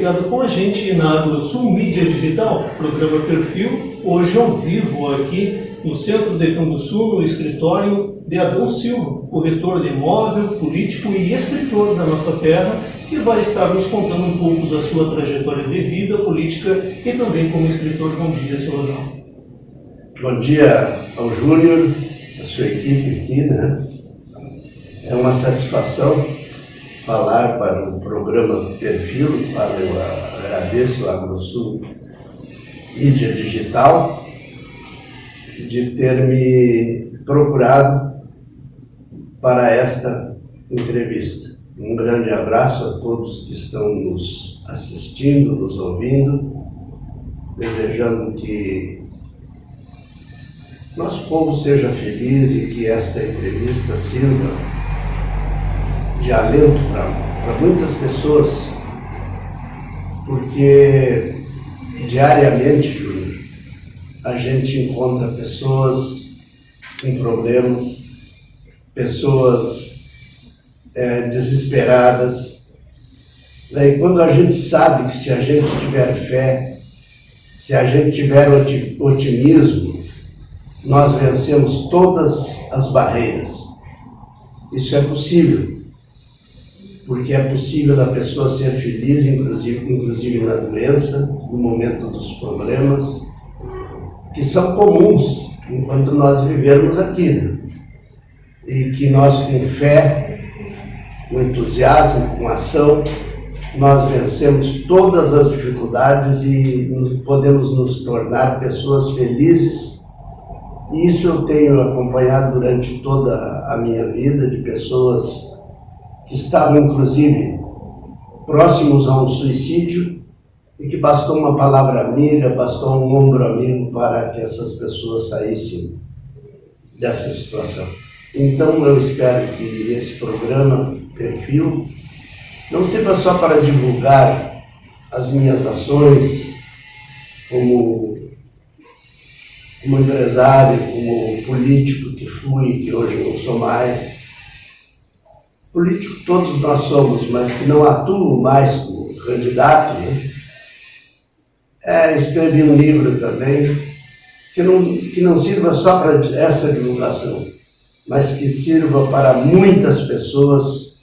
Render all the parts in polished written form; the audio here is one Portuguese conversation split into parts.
ligado com a gente na AgroSul Mídia Digital, programa Perfil, hoje ao vivo aqui no centro de Canguçu, no escritório de Adão Silva, corretor de imóvel, político e escritor da nossa terra, que vai estar nos contando um pouco da sua trajetória de vida, política e também como escritor. Bom dia, seu Adão. Bom dia ao Júnior, a sua equipe aqui, né? É uma satisfação falar para o programa Perfil, eu agradeço a AgroSul Mídia Digital de ter me procurado para esta entrevista. Um grande abraço a todos que estão nos assistindo, nos ouvindo, desejando que nosso povo seja feliz e que esta entrevista sirva de alento para muitas pessoas, porque diariamente, Júnior, a gente encontra pessoas com problemas, pessoas desesperadas. Daí, quando a gente sabe que se a gente tiver fé, se a gente tiver otimismo, nós vencemos todas as barreiras. Isso é possível, porque é possível a pessoa ser feliz, inclusive na doença, no momento dos problemas, que são comuns enquanto nós vivermos aqui, né? E que nós, com fé, com entusiasmo, com ação, nós vencemos todas as dificuldades e podemos nos tornar pessoas felizes. E isso eu tenho acompanhado durante toda a minha vida, de pessoas que estavam, inclusive, próximos a um suicídio e que bastou uma palavra amiga, bastou um ombro amigo para que essas pessoas saíssem dessa situação. Então, eu espero que esse programa, Perfil, não sirva só para divulgar as minhas ações como empresário, como político que fui, que hoje não sou mais. Político todos nós somos, mas que não atuo mais como candidato, né? Escrevi um livro também, que não sirva só para essa divulgação, mas que sirva para muitas pessoas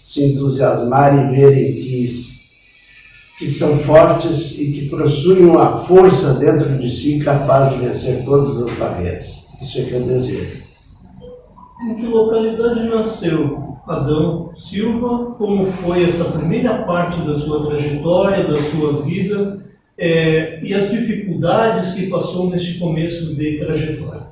se entusiasmarem e verem que são fortes e que possuem uma força dentro de si capaz de vencer todas as barreiras. Isso é que eu desejo. Em que localidade nasceu Adão Silva? Como foi essa primeira parte da sua trajetória, da sua vida, e as dificuldades que passou neste começo de trajetória?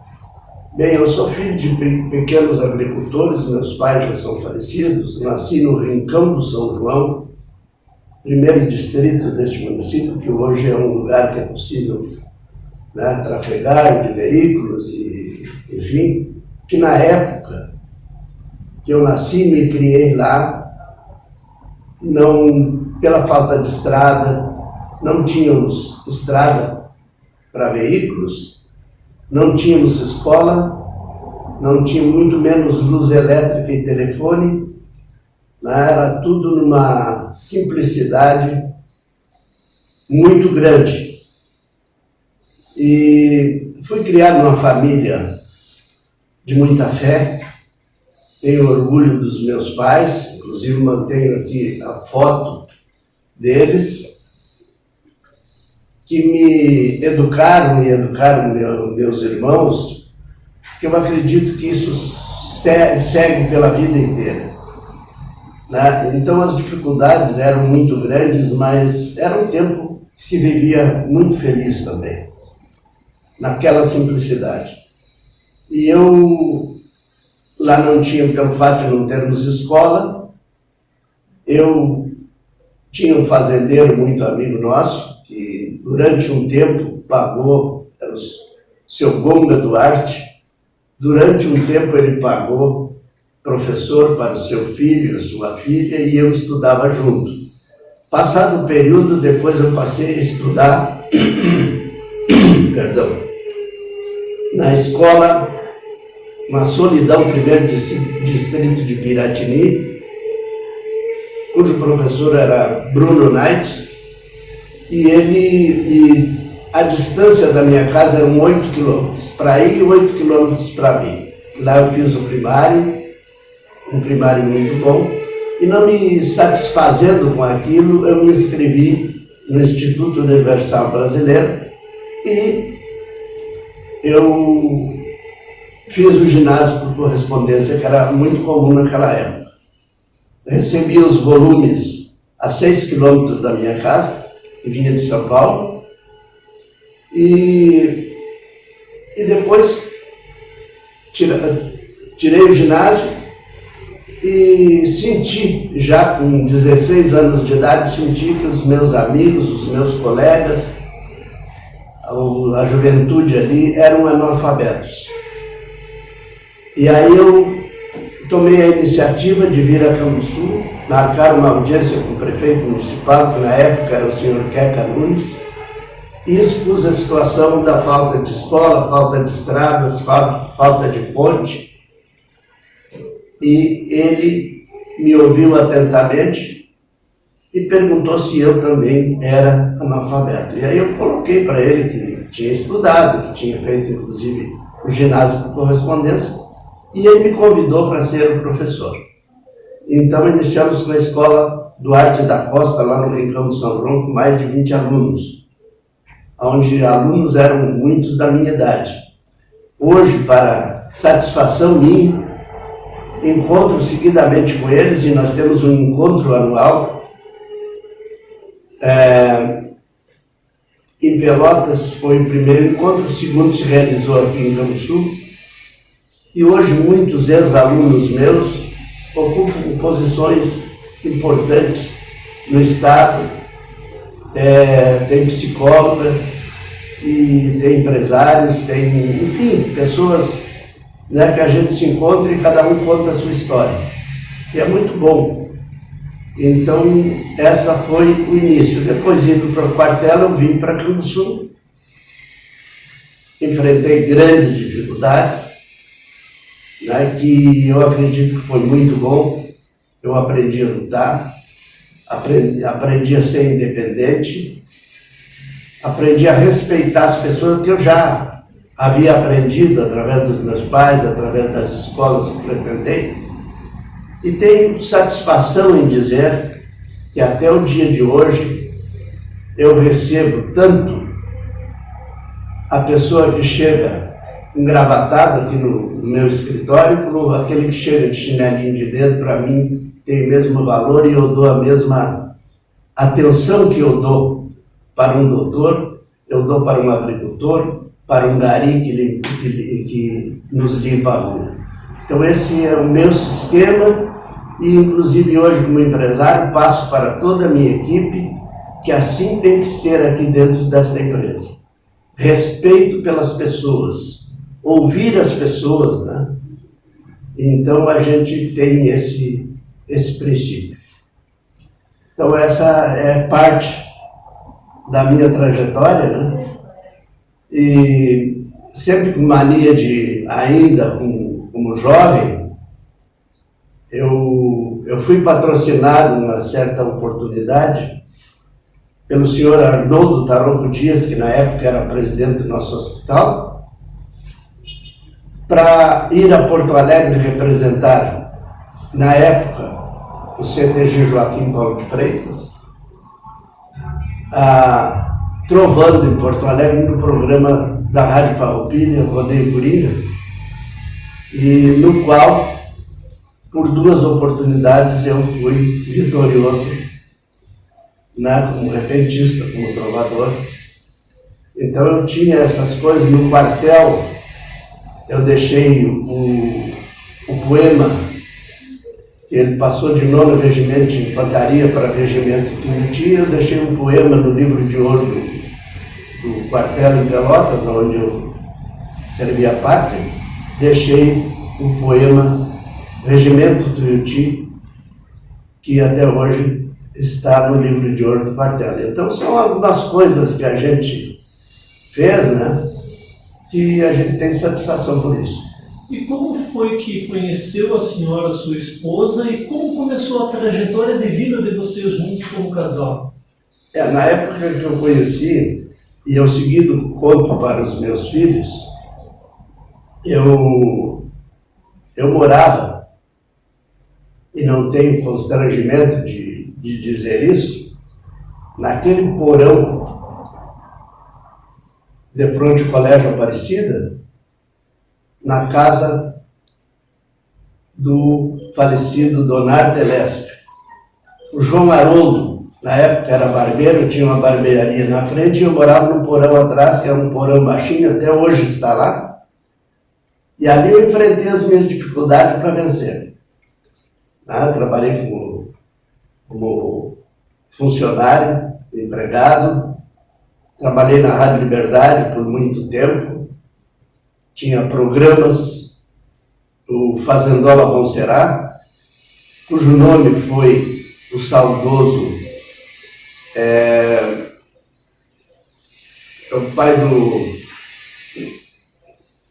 Bem, eu sou filho de pequenos agricultores, meus pais já são falecidos, nasci no Rincão do São João, primeiro distrito deste município, que hoje é um lugar que é possível, né, trafegar de veículos e, enfim, que na época que eu nasci, me criei lá, não, pela falta de estrada, não tínhamos estrada para veículos, não tínhamos escola, não tínhamos muito menos luz elétrica e telefone, era tudo numa simplicidade muito grande. E fui criado numa família de muita fé, tenho orgulho dos meus pais, inclusive mantenho aqui a foto deles, que me educaram e educaram meus irmãos, que eu acredito que isso segue pela vida inteira. Né? Então as dificuldades eram muito grandes, mas era um tempo que se vivia muito feliz também, naquela simplicidade. E eu, lá não tinha, pelo fato de não termos escola, eu tinha um fazendeiro muito amigo nosso, que durante um tempo pagou, era o seu Gonga Duarte, durante um tempo ele pagou professor para o seu filho, sua filha, e eu estudava junto. Passado o período, depois eu passei a estudar na escola, uma Solidão, primeiro distrito de Piratini, cujo professor era Bruno Naitz, e a distância da minha casa eram 8 quilômetros para ir e 8 quilômetros para vir. Lá eu fiz o primário, um primário muito bom, e não me satisfazendo com aquilo, eu me inscrevi no Instituto Universal Brasileiro e eu fiz o ginásio por correspondência, que era muito comum naquela época. Recebi os volumes a 6 quilômetros da minha casa, que vinha de São Paulo, e depois tirei o ginásio e senti, já com 16 anos de idade, senti que os meus amigos, os meus colegas, a juventude ali eram analfabetos. E aí eu tomei a iniciativa de vir a Canguçu, marcar uma audiência com o prefeito municipal, que na época era o senhor Queca Nunes, e expus a situação da falta de escola, falta de estradas, falta de ponte. E ele me ouviu atentamente e perguntou se eu também era analfabeto. E aí eu coloquei para ele que tinha estudado, que tinha feito inclusive o ginásio por correspondência, e ele me convidou para ser o professor. Então iniciamos com a escola Duarte da Costa, lá no Rincão do São João, com mais de 20 alunos, onde alunos eram muitos da minha idade. Hoje, para satisfação minha, encontro seguidamente com eles, e nós temos um encontro anual. Em Pelotas foi o primeiro encontro, o segundo se realizou aqui em Canguçu, e hoje muitos ex-alunos meus ocupam posições importantes no Estado. Tem psicóloga, e tem empresários, tem, enfim, pessoas, né, que a gente se encontra e cada um conta a sua história. E é muito bom. Então, essa foi o início. Depois, indo para o quartel, eu vim para Canguçu. Enfrentei grandes dificuldades, né, que eu acredito que foi muito bom. Eu aprendi a lutar, aprendi a ser independente, aprendi a respeitar as pessoas que eu já havia aprendido através dos meus pais, através das escolas que frequentei, e tenho satisfação em dizer que até o dia de hoje eu recebo tanto a pessoa que chega engravatado aqui no meu escritório, como aquele que chega de chinelinho de dedo. Para mim tem o mesmo valor e eu dou a mesma atenção que eu dou para um doutor, eu dou para um agricultor, para um gari que nos limpa a rua. Então esse é o meu sistema, e inclusive hoje como empresário passo para toda a minha equipe que assim tem que ser aqui dentro desta empresa. Respeito pelas pessoas, ouvir as pessoas, né? Então a gente tem esse princípio. Então essa é parte da minha trajetória, né? E sempre com mania de, ainda como jovem, eu fui patrocinado numa certa oportunidade pelo senhor Arnoldo Taronco Dias, que na época era presidente do nosso hospital, para ir a Porto Alegre representar, na época, o CTG Joaquim Paulo de Freitas, trovando em Porto Alegre no programa da Rádio Farroupilha, Rodeio Coringa, e no qual, por 2 oportunidades, eu fui vitorioso, né, como repentista, como trovador. Então eu tinha essas coisas. No quartel eu deixei o poema, que ele passou de 9º Regimento de Infantaria para Regimento Tuiuti. Eu deixei um poema no livro de ouro do quartel em Pelotas, onde eu servi a pátria. Deixei o poema Regimento Tuiuti, que até hoje está no livro de ouro do quartel. Então são algumas coisas que a gente fez, né, que a gente tem satisfação por isso. E como foi que conheceu a senhora, sua esposa, e como começou a trajetória de vida de vocês juntos como casal? Na época que eu conheci, e eu seguido conto para os meus filhos, eu morava, e não tenho constrangimento de dizer isso, naquele porão de frente ao Colégio Aparecida, na casa do falecido Donar Telesca. O João Haroldo, na época era barbeiro, tinha uma barbearia na frente, e eu morava no porão atrás, que é um porão baixinho, até hoje está lá. E ali eu enfrentei as minhas dificuldades para vencer. Trabalhei como funcionário, empregado, trabalhei na Rádio Liberdade por muito tempo, tinha programas, o Fazendola Bom Será, cujo nome foi o saudoso, o pai do,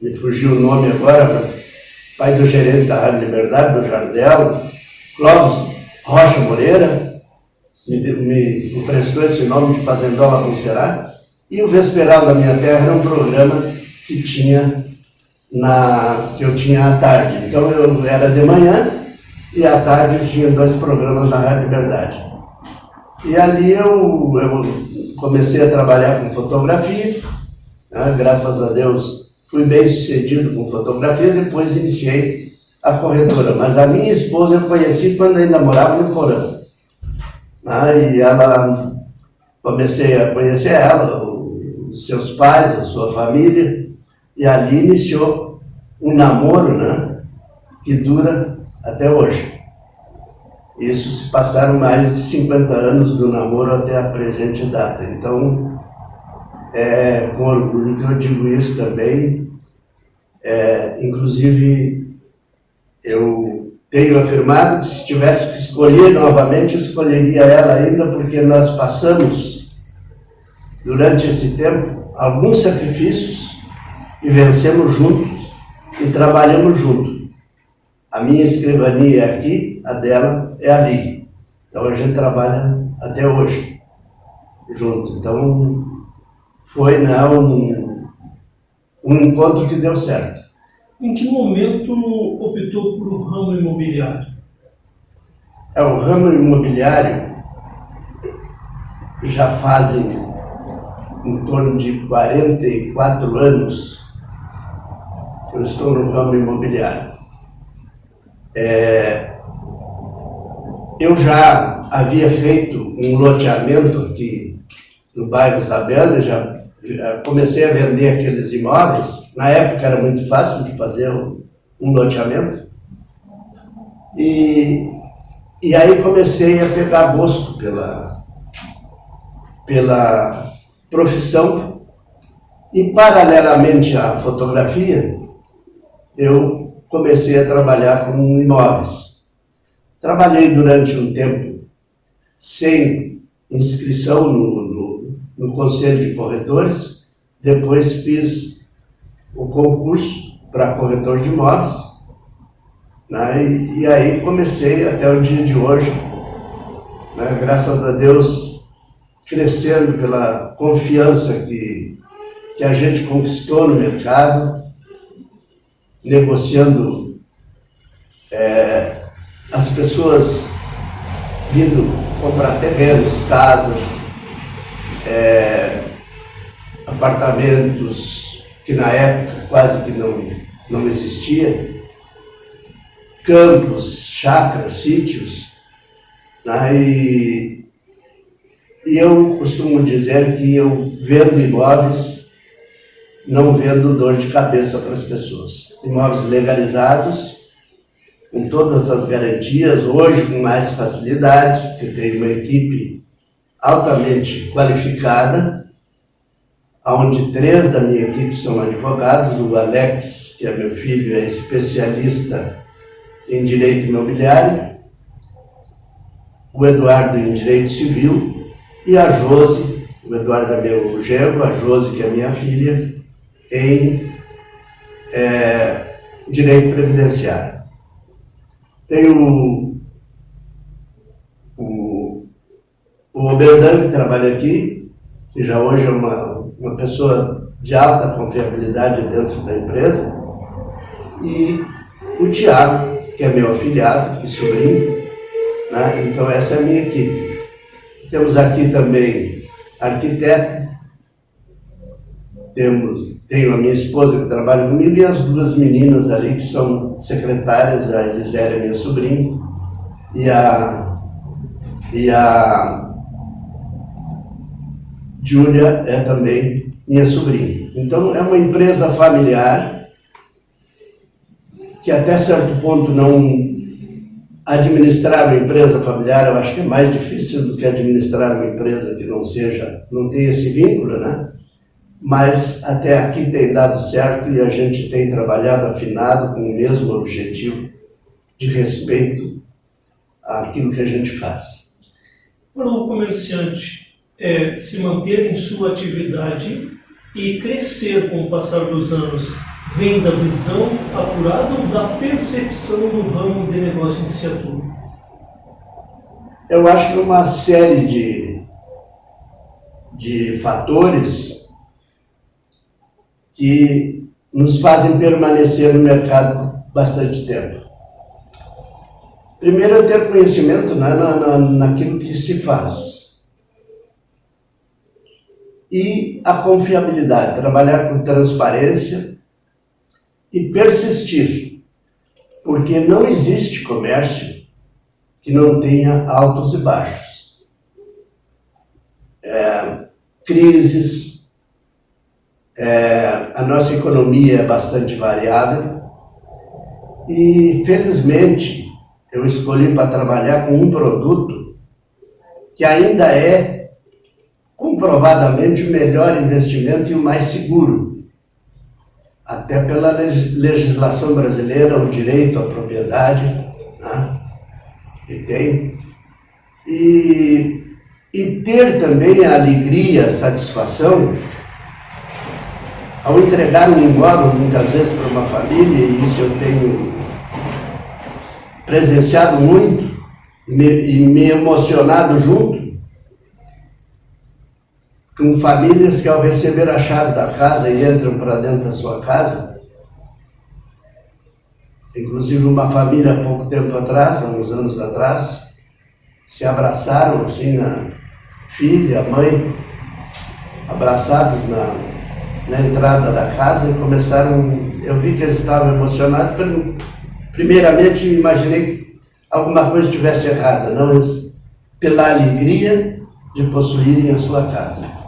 me fugiu o nome agora, mas pai do gerente da Rádio Liberdade, do Jardel, Clóvis Rocha Moreira, me emprestou esse nome de Fazendola Bom Será, e o Vesperal da Minha Terra era um programa que eu tinha à tarde. Então eu era de manhã e à tarde eu tinha 2 programas na Rádio Liberdade. E ali eu comecei a trabalhar com fotografia, graças a Deus fui bem sucedido com fotografia, depois iniciei a corretora. Mas a minha esposa eu conheci quando ainda morava no porão. E comecei a conhecer ela, os seus pais, a sua família, e ali iniciou um namoro, que dura até hoje. Isso se passaram mais de 50 anos do namoro até a presente data. Então, é com orgulho que eu digo isso também. Inclusive, eu tenho afirmado que se tivesse que escolher novamente, eu escolheria ela ainda, porque nós passamos, durante esse tempo, alguns sacrifícios e vencemos juntos e trabalhamos juntos. A minha escrivania é aqui, a dela é ali. Então a gente trabalha até hoje junto. Então foi um encontro que deu certo. Em que momento optou por um ramo imobiliário? O ramo imobiliário já fazem em torno de 44 anos que eu estou no ramo imobiliário. Eu já havia feito um loteamento aqui no bairro Isabela, já comecei a vender aqueles imóveis. Na época era muito fácil de fazer um loteamento. E aí comecei a pegar gosto pela profissão, e paralelamente à fotografia, eu comecei a trabalhar com imóveis. Trabalhei durante um tempo sem inscrição no Conselho de Corretores, depois fiz o concurso para corretor de imóveis, e aí comecei até o dia de hoje, graças a Deus, crescendo pela confiança que a gente conquistou no mercado, negociando, as pessoas vindo comprar terrenos, casas, apartamentos que na época quase que não existia, campos, chácaras, sítios, e eu costumo dizer que eu vendo imóveis, não vendo dor de cabeça para as pessoas. Imóveis legalizados, com todas as garantias, hoje com mais facilidades, porque tem uma equipe altamente qualificada, onde 3 da minha equipe são advogados. O Alex, que é meu filho, é especialista em direito imobiliário, o Eduardo em direito civil, e a Josi, o Eduardo é meu genro, a Josi, que é minha filha, em direito previdenciário. Tem o o Oberdan, que trabalha aqui, que já hoje é uma pessoa de alta confiabilidade dentro da empresa, e o Tiago, que é meu afilhado e sobrinho, né? Então essa é a minha equipe. Temos aqui também arquiteto, tenho a minha esposa que trabalha comigo e as duas meninas ali que são secretárias, a Eliséria, minha sobrinha, e a Júlia é também minha sobrinha. Então é uma empresa familiar que até certo ponto não... Administrar uma empresa familiar, eu acho que é mais difícil do que administrar uma empresa que não tem esse vínculo, né? Mas até aqui tem dado certo e a gente tem trabalhado afinado com o mesmo objetivo de respeito àquilo que a gente faz. Para o comerciante se manter em sua atividade e crescer com o passar dos anos, vem da visão apurada ou da percepção do ramo de negócio em que se atua? Eu acho que uma série de fatores que nos fazem permanecer no mercado bastante tempo. Primeiro é ter conhecimento, né, naquilo que se faz. E a confiabilidade, trabalhar com transparência e persistir, porque não existe comércio que não tenha altos e baixos. Crises, a nossa economia é bastante variável e, felizmente, eu escolhi para trabalhar com um produto que ainda é comprovadamente o melhor investimento e o mais seguro. Até pela legislação brasileira, o direito à propriedade, né, que tem, e ter também a alegria, a satisfação, ao entregar um imóvel, muitas vezes para uma família, e isso eu tenho presenciado muito, e me emocionado junto, com famílias que ao receber a chave da casa e entram para dentro da sua casa, inclusive uma família há pouco tempo atrás, há uns anos atrás, se abraçaram assim, a filha, a mãe, abraçados na entrada da casa e começaram, eu vi que eles estavam emocionados, primeiramente imaginei que alguma coisa estivesse errada, não, pela alegria de possuírem a sua casa.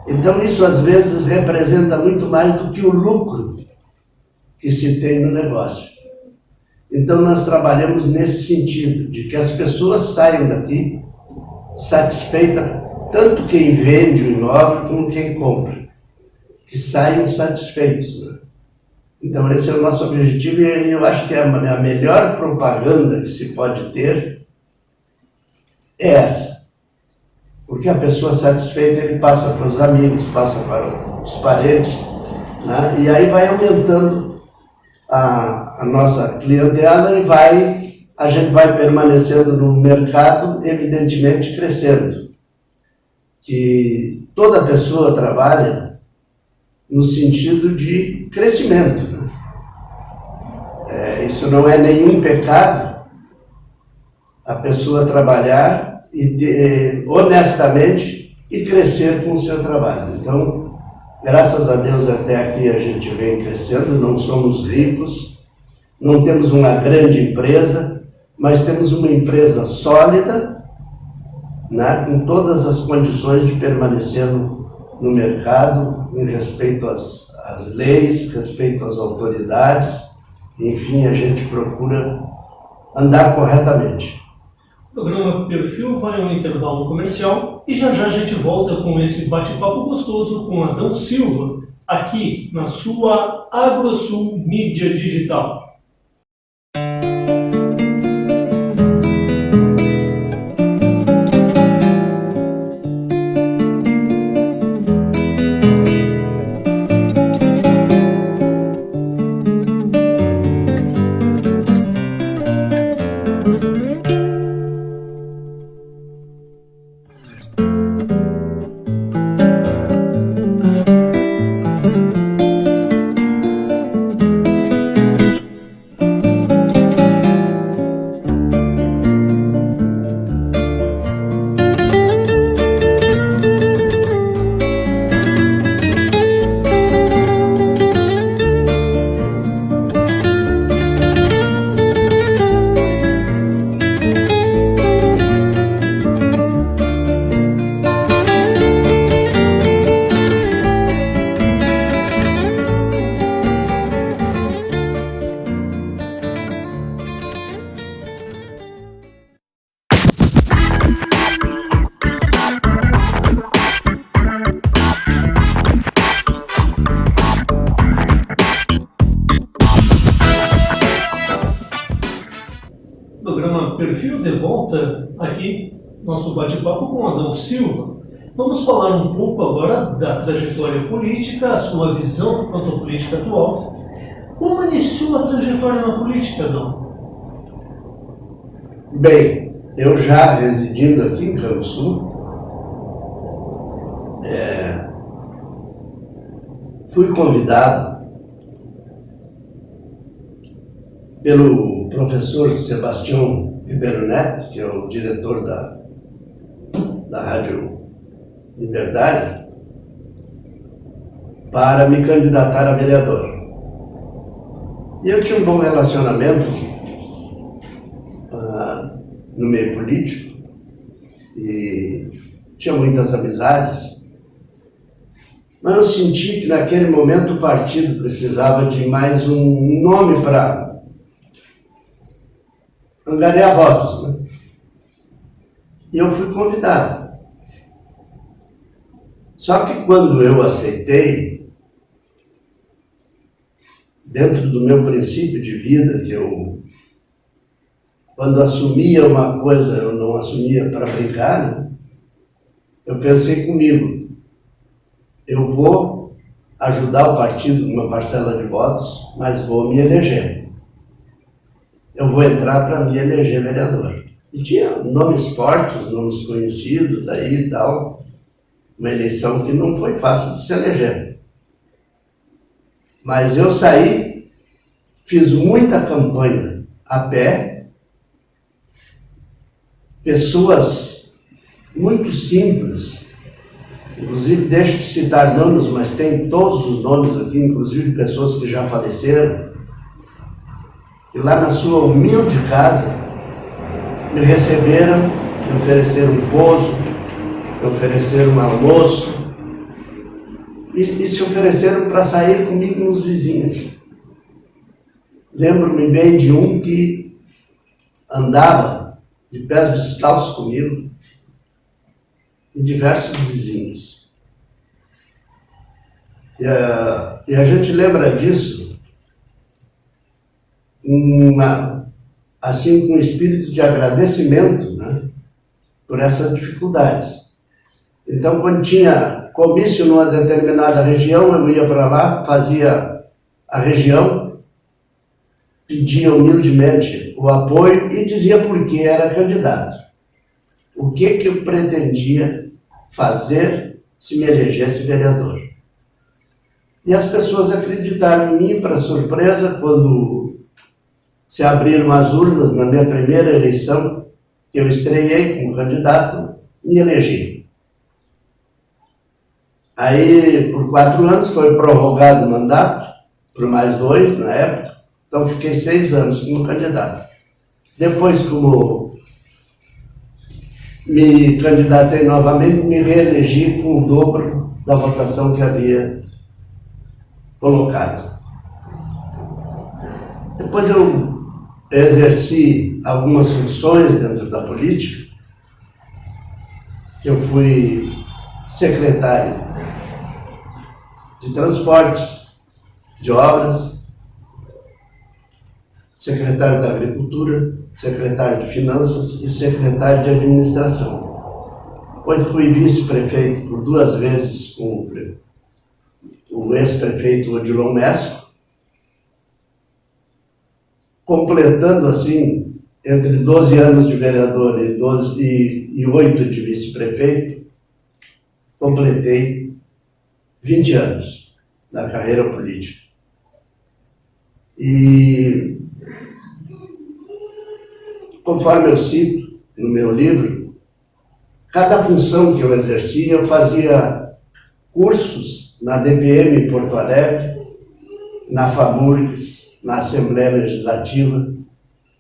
Então isso às vezes representa muito mais do que o lucro que se tem no negócio. Então nós trabalhamos nesse sentido, de que as pessoas saiam daqui satisfeitas, tanto quem vende o imóvel como quem compra, que saiam satisfeitos, né? Então esse é o nosso objetivo e eu acho que a melhor propaganda que se pode ter é essa. Porque a pessoa satisfeita, ele passa para os amigos, passa para os parentes, né? E aí vai aumentando a nossa clientela e a gente vai permanecendo no mercado, evidentemente crescendo. Que toda pessoa trabalha no sentido de crescimento, né? Isso não é nenhum pecado, a pessoa trabalhar honestamente e crescer com o seu trabalho. Então, graças a Deus até aqui a gente vem crescendo, não somos ricos, não temos uma grande empresa, mas temos uma empresa sólida, né, com todas as condições de permanecer no mercado, em respeito às leis, respeito às autoridades, enfim, a gente procura andar corretamente. O programa Perfil vai a um intervalo comercial e já a gente volta com esse bate-papo gostoso com Adão Silva, aqui na sua AgroSul Mídia Digital. perfil de volta aqui, nosso bate-papo com Adão Silva. Vamos falar um pouco agora da trajetória política, a sua visão quanto à política atual. Como iniciou a trajetória na política, Adão? Bem, eu já residindo aqui em Campos Sul, fui convidado pelo professor Sebastião Ribeiro Neto, que é o diretor da Rádio Liberdade, para me candidatar a vereador. E eu tinha um bom relacionamento no meio político e tinha muitas amizades, mas eu senti que naquele momento o partido precisava de mais um nome para angariar votos, né? E eu fui convidado. Só que quando eu aceitei, dentro do meu princípio de vida, que eu, quando assumia uma coisa, eu não assumia para brincar, né? Eu pensei comigo, eu vou ajudar o partido numa parcela de votos, mas vou me eleger. Eu vou entrar para me eleger vereador. E tinha nomes fortes, nomes conhecidos aí e tal, uma eleição que não foi fácil de se eleger. Mas eu saí, fiz muita campanha a pé, pessoas muito simples, inclusive deixo de citar nomes, mas tem todos os nomes aqui, inclusive de pessoas que já faleceram, e lá na sua humilde casa me receberam, me ofereceram um pouso, me ofereceram um almoço e se ofereceram para sair comigo nos vizinhos. Lembro-me bem de um que andava de pés descalços comigo e diversos vizinhos. E a gente lembra disso assim com um espírito de agradecimento, né, por essas dificuldades. Então, quando tinha comício numa determinada região, eu ia para lá, fazia a região, pedia humildemente o apoio e dizia por que era candidato. O que eu pretendia fazer se me elegesse vereador. E as pessoas acreditaram em mim, para surpresa, quando se abriram as urnas na minha primeira eleição, que eu estreiei como candidato, me elegi. Aí, por 4 anos, foi prorrogado o mandato, por mais 2 na época, então fiquei 6 anos como candidato. Depois, como me candidatei novamente, me reelegi com o dobro da votação que havia colocado. Depois eu exerci algumas funções dentro da política. Eu fui secretário de transportes, de obras, secretário da agricultura, secretário de finanças e secretário de administração. Depois fui vice-prefeito por 2 vezes com o ex-prefeito Odilon Messo, completando assim, entre 12 anos de vereador e 8 de vice-prefeito, completei 20 anos da carreira política. E, conforme eu cito no meu livro, cada função que eu exercia, eu fazia cursos na DPM em Porto Alegre, na FAMURGS, na Assembleia Legislativa,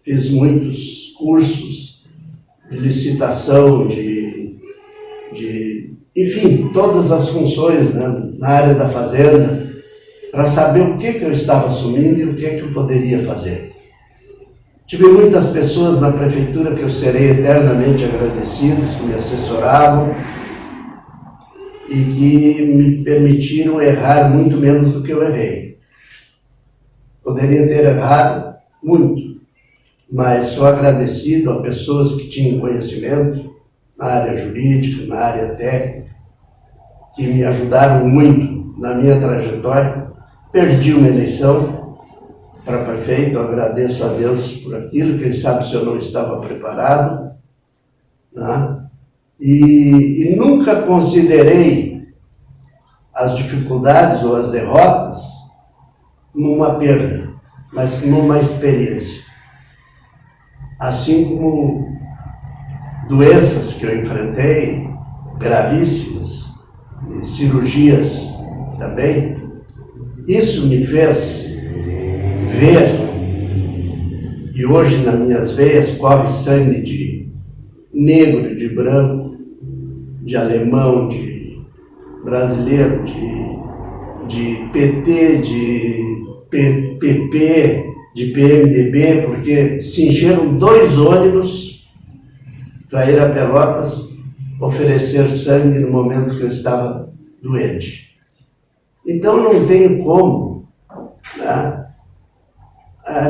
fiz muitos cursos de licitação, enfim, todas as funções, né, na área da fazenda, para saber o que eu estava assumindo e o que eu poderia fazer. Tive muitas pessoas na prefeitura que eu serei eternamente agradecidos, que me assessoravam e que me permitiram errar muito menos do que eu errei. Poderia ter errado muito, mas sou agradecido a pessoas que tinham conhecimento na área jurídica, na área técnica, que me ajudaram muito na minha trajetória. Perdi uma eleição para prefeito, agradeço a Deus por aquilo, quem sabe se eu não estava preparado, né? E nunca considerei as dificuldades ou as derrotas numa perda, mas numa experiência. Assim como doenças que eu enfrentei, gravíssimas, e cirurgias também, isso me fez ver, e hoje nas minhas veias corre sangue de negro, de branco, de alemão, de brasileiro, de PT, de PP, de PMDB, porque se encheram 2 ônibus para ir a Pelotas oferecer sangue no momento que eu estava doente. Então não tenho como, né,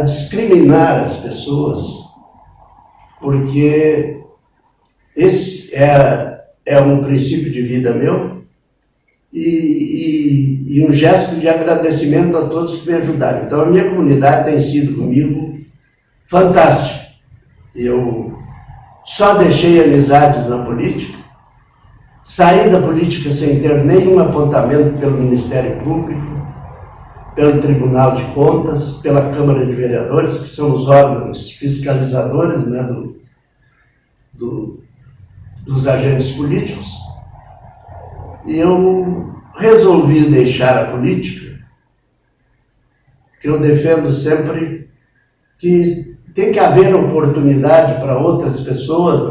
discriminar as pessoas, porque esse é um princípio de vida meu e um gesto de agradecimento a todos que me ajudaram. Então a minha comunidade tem sido comigo fantástica. Eu só deixei amizades na política, saí da política sem ter nenhum apontamento pelo Ministério Público, pelo Tribunal de Contas, pela Câmara de Vereadores, que são os órgãos fiscalizadores, né, dos agentes políticos. E eu resolvi deixar a política, que eu defendo sempre que tem que haver oportunidade para outras pessoas,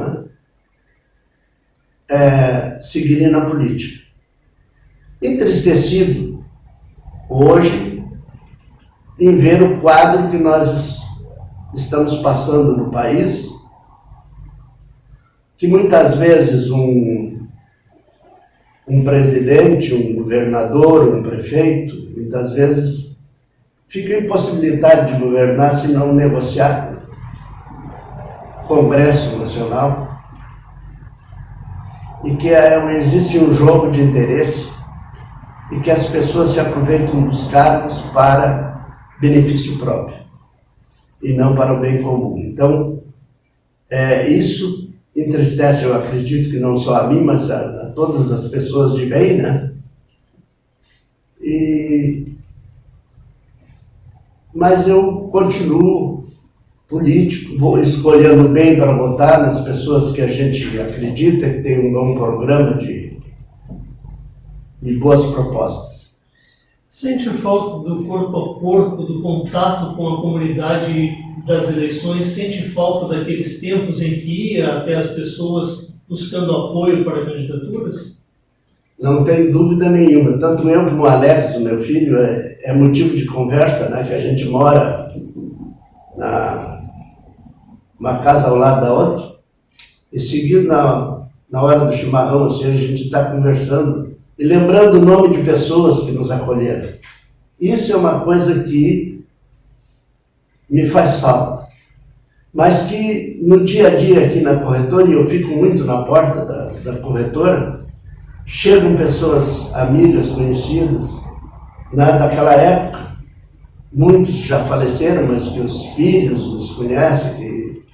né, seguirem na política. Entristecido hoje em ver o quadro que nós estamos passando no país, que muitas vezes um presidente, um governador, um prefeito, muitas vezes fica impossibilitado de governar se não negociar com o Congresso Nacional, e que existe um jogo de interesse e que as pessoas se aproveitam dos cargos para benefício próprio e não para o bem comum. Então, isso entristece, eu acredito que não só a mim, mas a todas as pessoas de bem, né? Mas eu continuo político, vou escolhendo bem para votar nas pessoas que a gente acredita que tem um bom programa e boas propostas. Sente falta do corpo a corpo, do contato com a comunidade das eleições? Sente falta daqueles tempos em que ia até as pessoas buscando apoio para candidaturas? Não tem dúvida nenhuma. Tanto eu como o Alex, o meu filho, é motivo de conversa, né? Que a gente mora uma casa ao lado da outra, e seguido na hora do chimarrão, assim, a gente está conversando e lembrando o nome de pessoas que nos acolheram. Isso é uma coisa que me faz falta, mas que no dia a dia aqui na corretora, e eu fico muito na porta da corretora, chegam pessoas amigas, conhecidas, né, daquela época. Muitos já faleceram, mas que os filhos os conhecem, que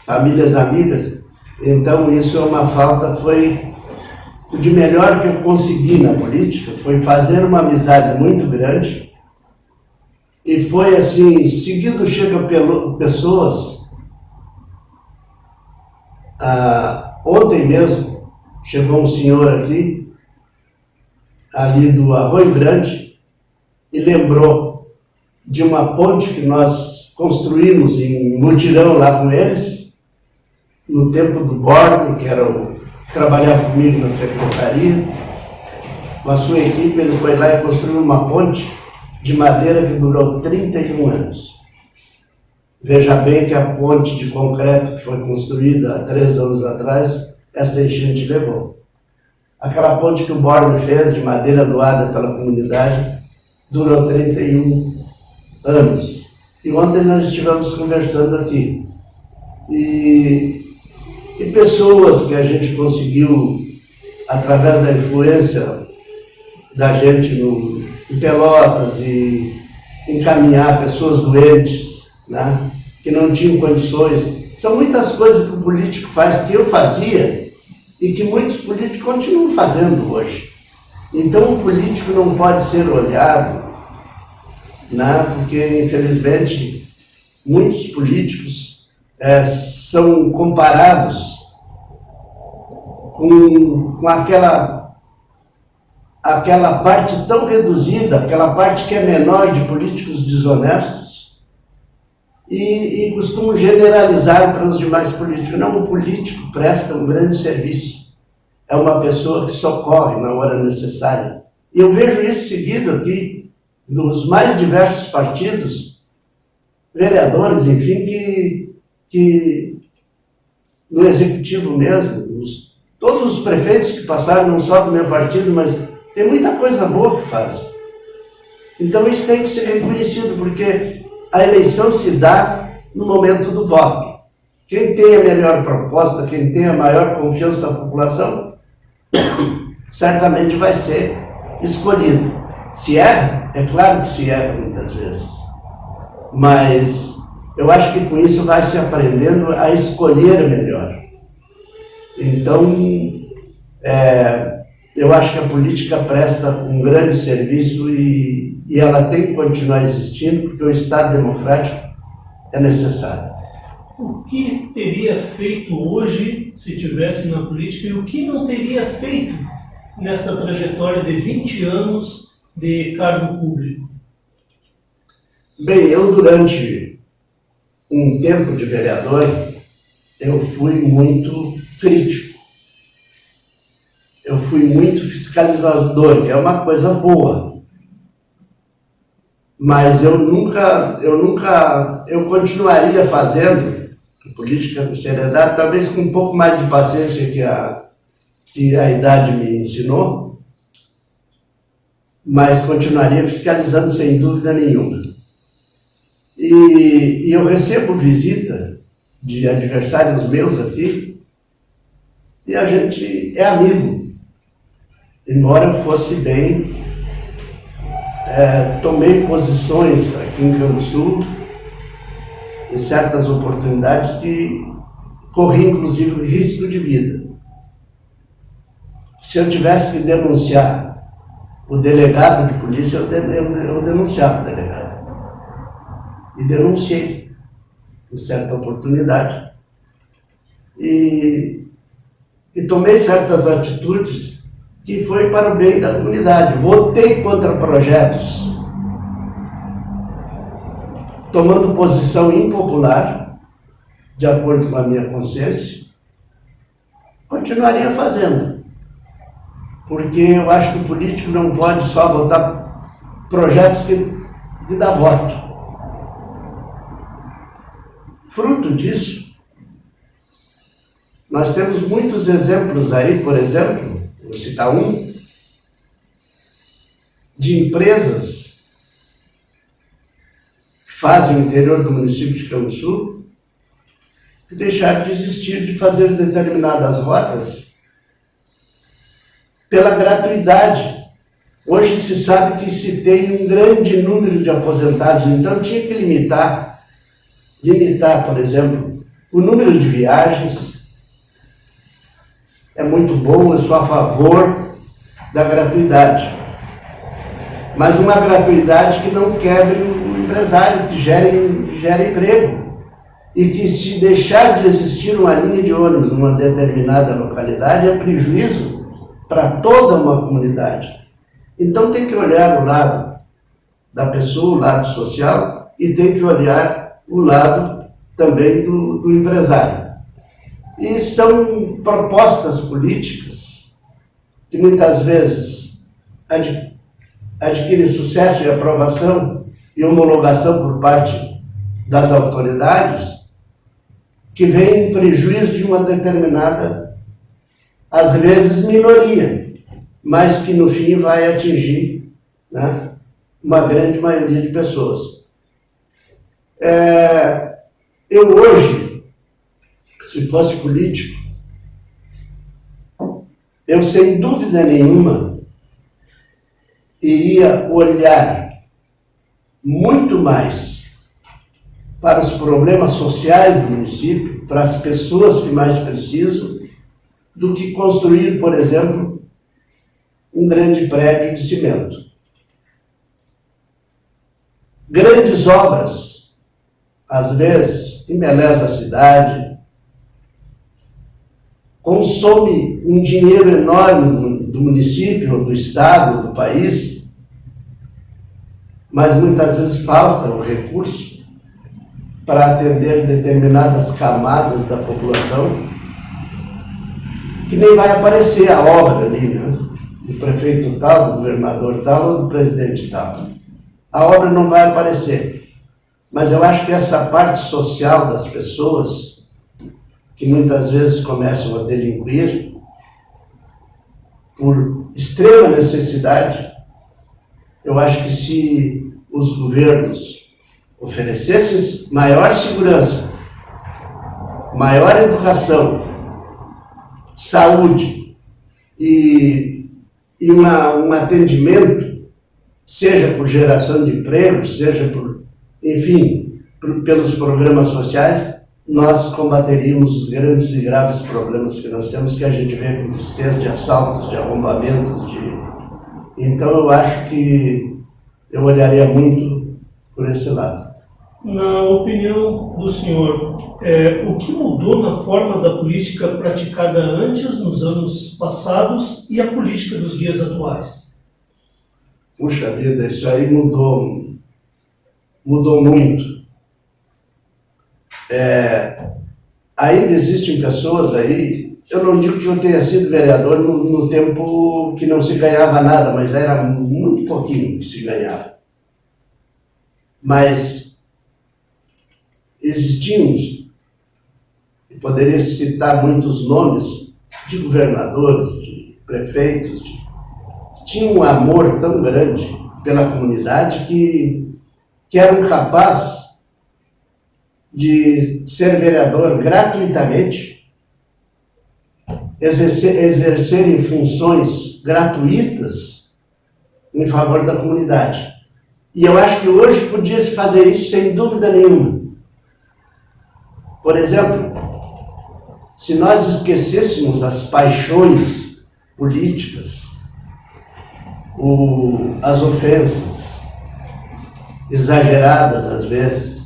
famílias amigas. Então isso é uma falta, foi o de melhor que eu consegui na política, foi fazer uma amizade muito grande. E foi assim, seguido chega pessoas, ontem mesmo chegou um senhor aqui, ali do Arroio Grande, e lembrou de uma ponte que nós construímos em mutirão lá com eles, no tempo do Borne, que trabalhava comigo na secretaria. Com a sua equipe, ele foi lá e construiu uma ponte de madeira que durou 31 anos. Veja bem que a ponte de concreto que foi construída há 3 anos atrás, essa enchente levou. Aquela ponte que o Borne fez, de madeira doada pela comunidade, durou 31 anos. E ontem nós estivemos conversando aqui. e pessoas que a gente conseguiu, através da influência da gente em Pelotas, e encaminhar pessoas doentes, né, que não tinham condições. São muitas coisas que o político faz, que eu fazia, e que muitos políticos continuam fazendo hoje. Então o político não pode ser olhado, né, porque infelizmente muitos políticos são comparados com aquela parte tão reduzida, aquela parte que é menor de políticos desonestos, e costumam generalizar para os demais políticos. Não, o político presta um grande serviço. É uma pessoa que socorre na hora necessária. E eu vejo isso seguido aqui, nos mais diversos partidos, vereadores, enfim, que no executivo mesmo, todos os prefeitos que passaram, não só do meu partido, mas tem muita coisa boa que fazem. Então isso tem que ser reconhecido, porque a eleição se dá no momento do voto. Quem tem a melhor proposta, quem tem a maior confiança da população, certamente vai ser escolhido. Se erra, é claro que se erra muitas vezes. Mas eu acho que com isso vai se aprendendo a escolher melhor. Então, eu acho que a política presta um grande serviço e ela tem que continuar existindo, porque o Estado democrático é necessário. O que teria feito hoje se tivesse na política e o que não teria feito nesta trajetória de 20 anos de cargo público? Bem, eu durante um tempo de vereador, eu fui muito crítico. Eu fui muito fiscalizador, que é uma coisa boa. Mas eu continuaria fazendo política com seriedade, talvez com um pouco mais de paciência que a idade me ensinou, mas continuaria fiscalizando sem dúvida nenhuma. E eu recebo visita de adversários meus aqui, e a gente é amigo. Embora eu fosse bem, tomei posições aqui em Campo Sul, em certas oportunidades que corri, inclusive, risco de vida. Se eu tivesse que denunciar o delegado de polícia, eu denunciava o delegado. E denunciei, em certa oportunidade. E tomei certas atitudes que foi para o bem da comunidade. Votei contra projetos, tomando posição impopular, de acordo com a minha consciência. Continuaria fazendo, porque eu acho que o político não pode só votar projetos que dá voto. Fruto disso, nós temos muitos exemplos aí, por exemplo, vou citar um, de empresas que fazem o interior do município de Campo Sul, que deixaram de existir de fazer determinadas rotas pela gratuidade. Hoje se sabe que se tem um grande número de aposentados, então tinha que limitar, por exemplo, o número de viagens. É muito bom, eu sou a favor da gratuidade. Mas uma gratuidade que não quebre o empresário, que gere emprego. E que se deixar de existir uma linha de ônibus numa determinada localidade, é prejuízo para toda uma comunidade. Então tem que olhar o lado da pessoa, o lado social, e tem que olhar o lado também do empresário. E são propostas políticas que muitas vezes adquirem sucesso e aprovação e homologação por parte das autoridades, que vem em prejuízo de uma determinada, às vezes, minoria, mas que no fim vai atingir, né, uma grande maioria de pessoas. Eu hoje se fosse político, eu sem dúvida nenhuma iria olhar muito mais para os problemas sociais do município, para as pessoas que mais precisam, do que construir, por exemplo, um grande prédio de cimento. Grandes obras, às vezes, embeleza a cidade, consome um dinheiro enorme do município, ou do estado, ou do país, mas muitas vezes falta o recurso para atender determinadas camadas da população, que nem vai aparecer a obra ali, né? Do prefeito tal, do governador tal ou do presidente tal. A obra não vai aparecer. Mas eu acho que essa parte social das pessoas, que muitas vezes começam a delinquir por extrema necessidade, eu acho que se os governos oferecessem maior segurança, maior educação, saúde e um atendimento, seja por geração de emprego, seja por, enfim, pelos programas sociais, nós combateríamos os grandes e graves problemas que nós temos, que a gente vê com tristeza, de assaltos, de arrombamentos, Então eu acho que eu olharia muito por esse lado. Na opinião do senhor, o que mudou na forma da política praticada antes, nos anos passados, e a política dos dias atuais? Puxa vida, isso aí mudou muito. Ainda existem pessoas aí, eu não digo que eu tenha sido vereador no tempo que não se ganhava nada, mas era muito pouquinho que se ganhava. Mas existiam, eu poderia citar muitos nomes de governadores, de prefeitos, que tinham um amor tão grande pela comunidade que eram capazes de ser vereador gratuitamente, exercerem funções gratuitas em favor da comunidade. E eu acho que hoje podia-se fazer isso sem dúvida nenhuma. Por exemplo, se nós esquecêssemos as paixões políticas, as ofensas exageradas às vezes.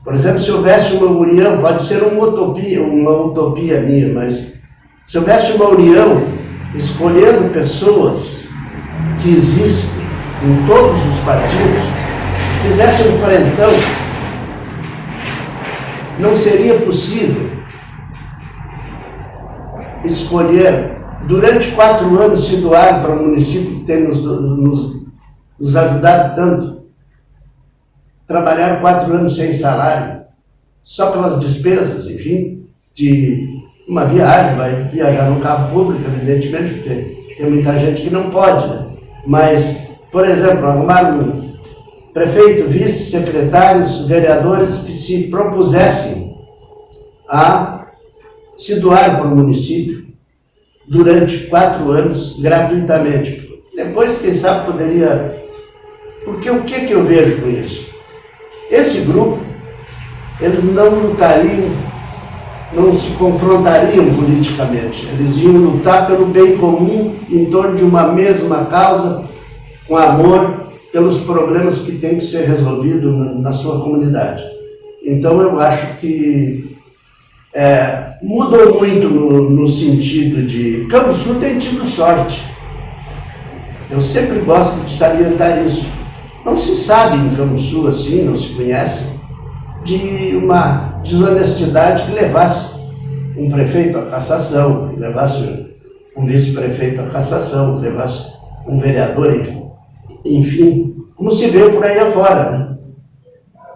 Por exemplo, se houvesse uma união, pode ser uma utopia minha, mas se houvesse uma união escolhendo pessoas que existem em todos os partidos, fizesse um frentão, não seria possível escolher, durante 4 anos, se doar para o município que tem nos ajudado tanto, trabalhar 4 anos sem salário, só pelas despesas, enfim, de uma viagem, vai viajar no carro público, evidentemente, porque tem muita gente que não pode, né? Mas, por exemplo, arrumar um prefeito, vice-secretários, vereadores que se propusessem a se doar para o município durante 4 anos, gratuitamente. Depois, quem sabe, poderia... Porque o que eu vejo com isso? Esse grupo, eles não lutariam, não se confrontariam politicamente. Eles iam lutar pelo bem comum, em torno de uma mesma causa, com amor, pelos problemas que têm que ser resolvidos na sua comunidade. Então, eu acho que mudou muito no sentido de... Campo Sul tem tido sorte. Eu sempre gosto de salientar isso. Não se sabe em Campo Sul assim, não se conhece, de uma desonestidade que levasse um prefeito à cassação, que levasse um vice-prefeito à cassação, que levasse um vereador, enfim, como se vê por aí afora, né?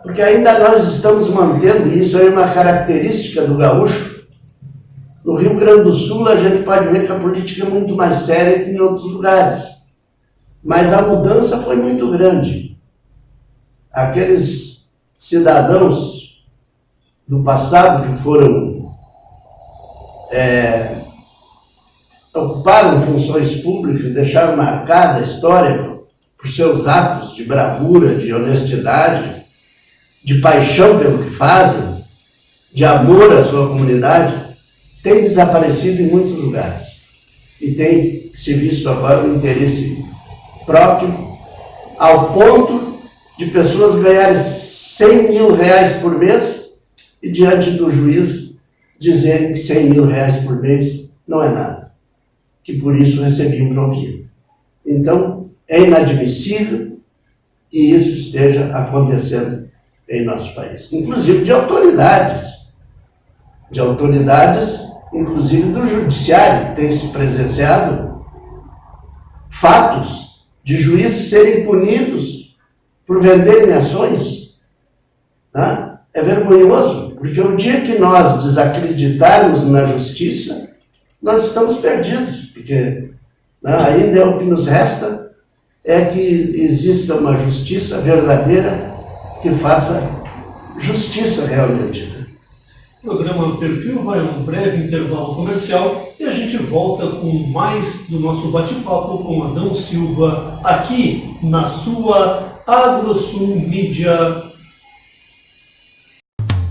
Porque ainda nós estamos mantendo isso, é uma característica do gaúcho. No Rio Grande do Sul a gente pode ver que a política é muito mais séria que em outros lugares. Mas a mudança foi muito grande. Aqueles cidadãos do passado que foram ocuparam funções públicas, deixaram marcada a história por seus atos de bravura, de honestidade, de paixão pelo que fazem, de amor à sua comunidade, tem desaparecido em muitos lugares. E tem se visto agora um interesse próprio, ao ponto de pessoas ganharem 100 mil reais por mês e diante do juiz dizerem que 100 mil reais por mês não é nada, que por isso recebiam propina. Então, é inadmissível que isso esteja acontecendo em nosso país, inclusive de autoridades, inclusive do judiciário, tem se presenciado fatos de juízes serem punidos por venderem ações. Né? É vergonhoso, porque o dia que nós desacreditarmos na justiça, nós estamos perdidos, porque ainda é o que nos resta é que exista uma justiça verdadeira que faça justiça realmente. O programa Perfil vai a um breve intervalo comercial e a gente volta com mais do nosso bate-papo com Adão Silva aqui na sua AgroSul Mídia.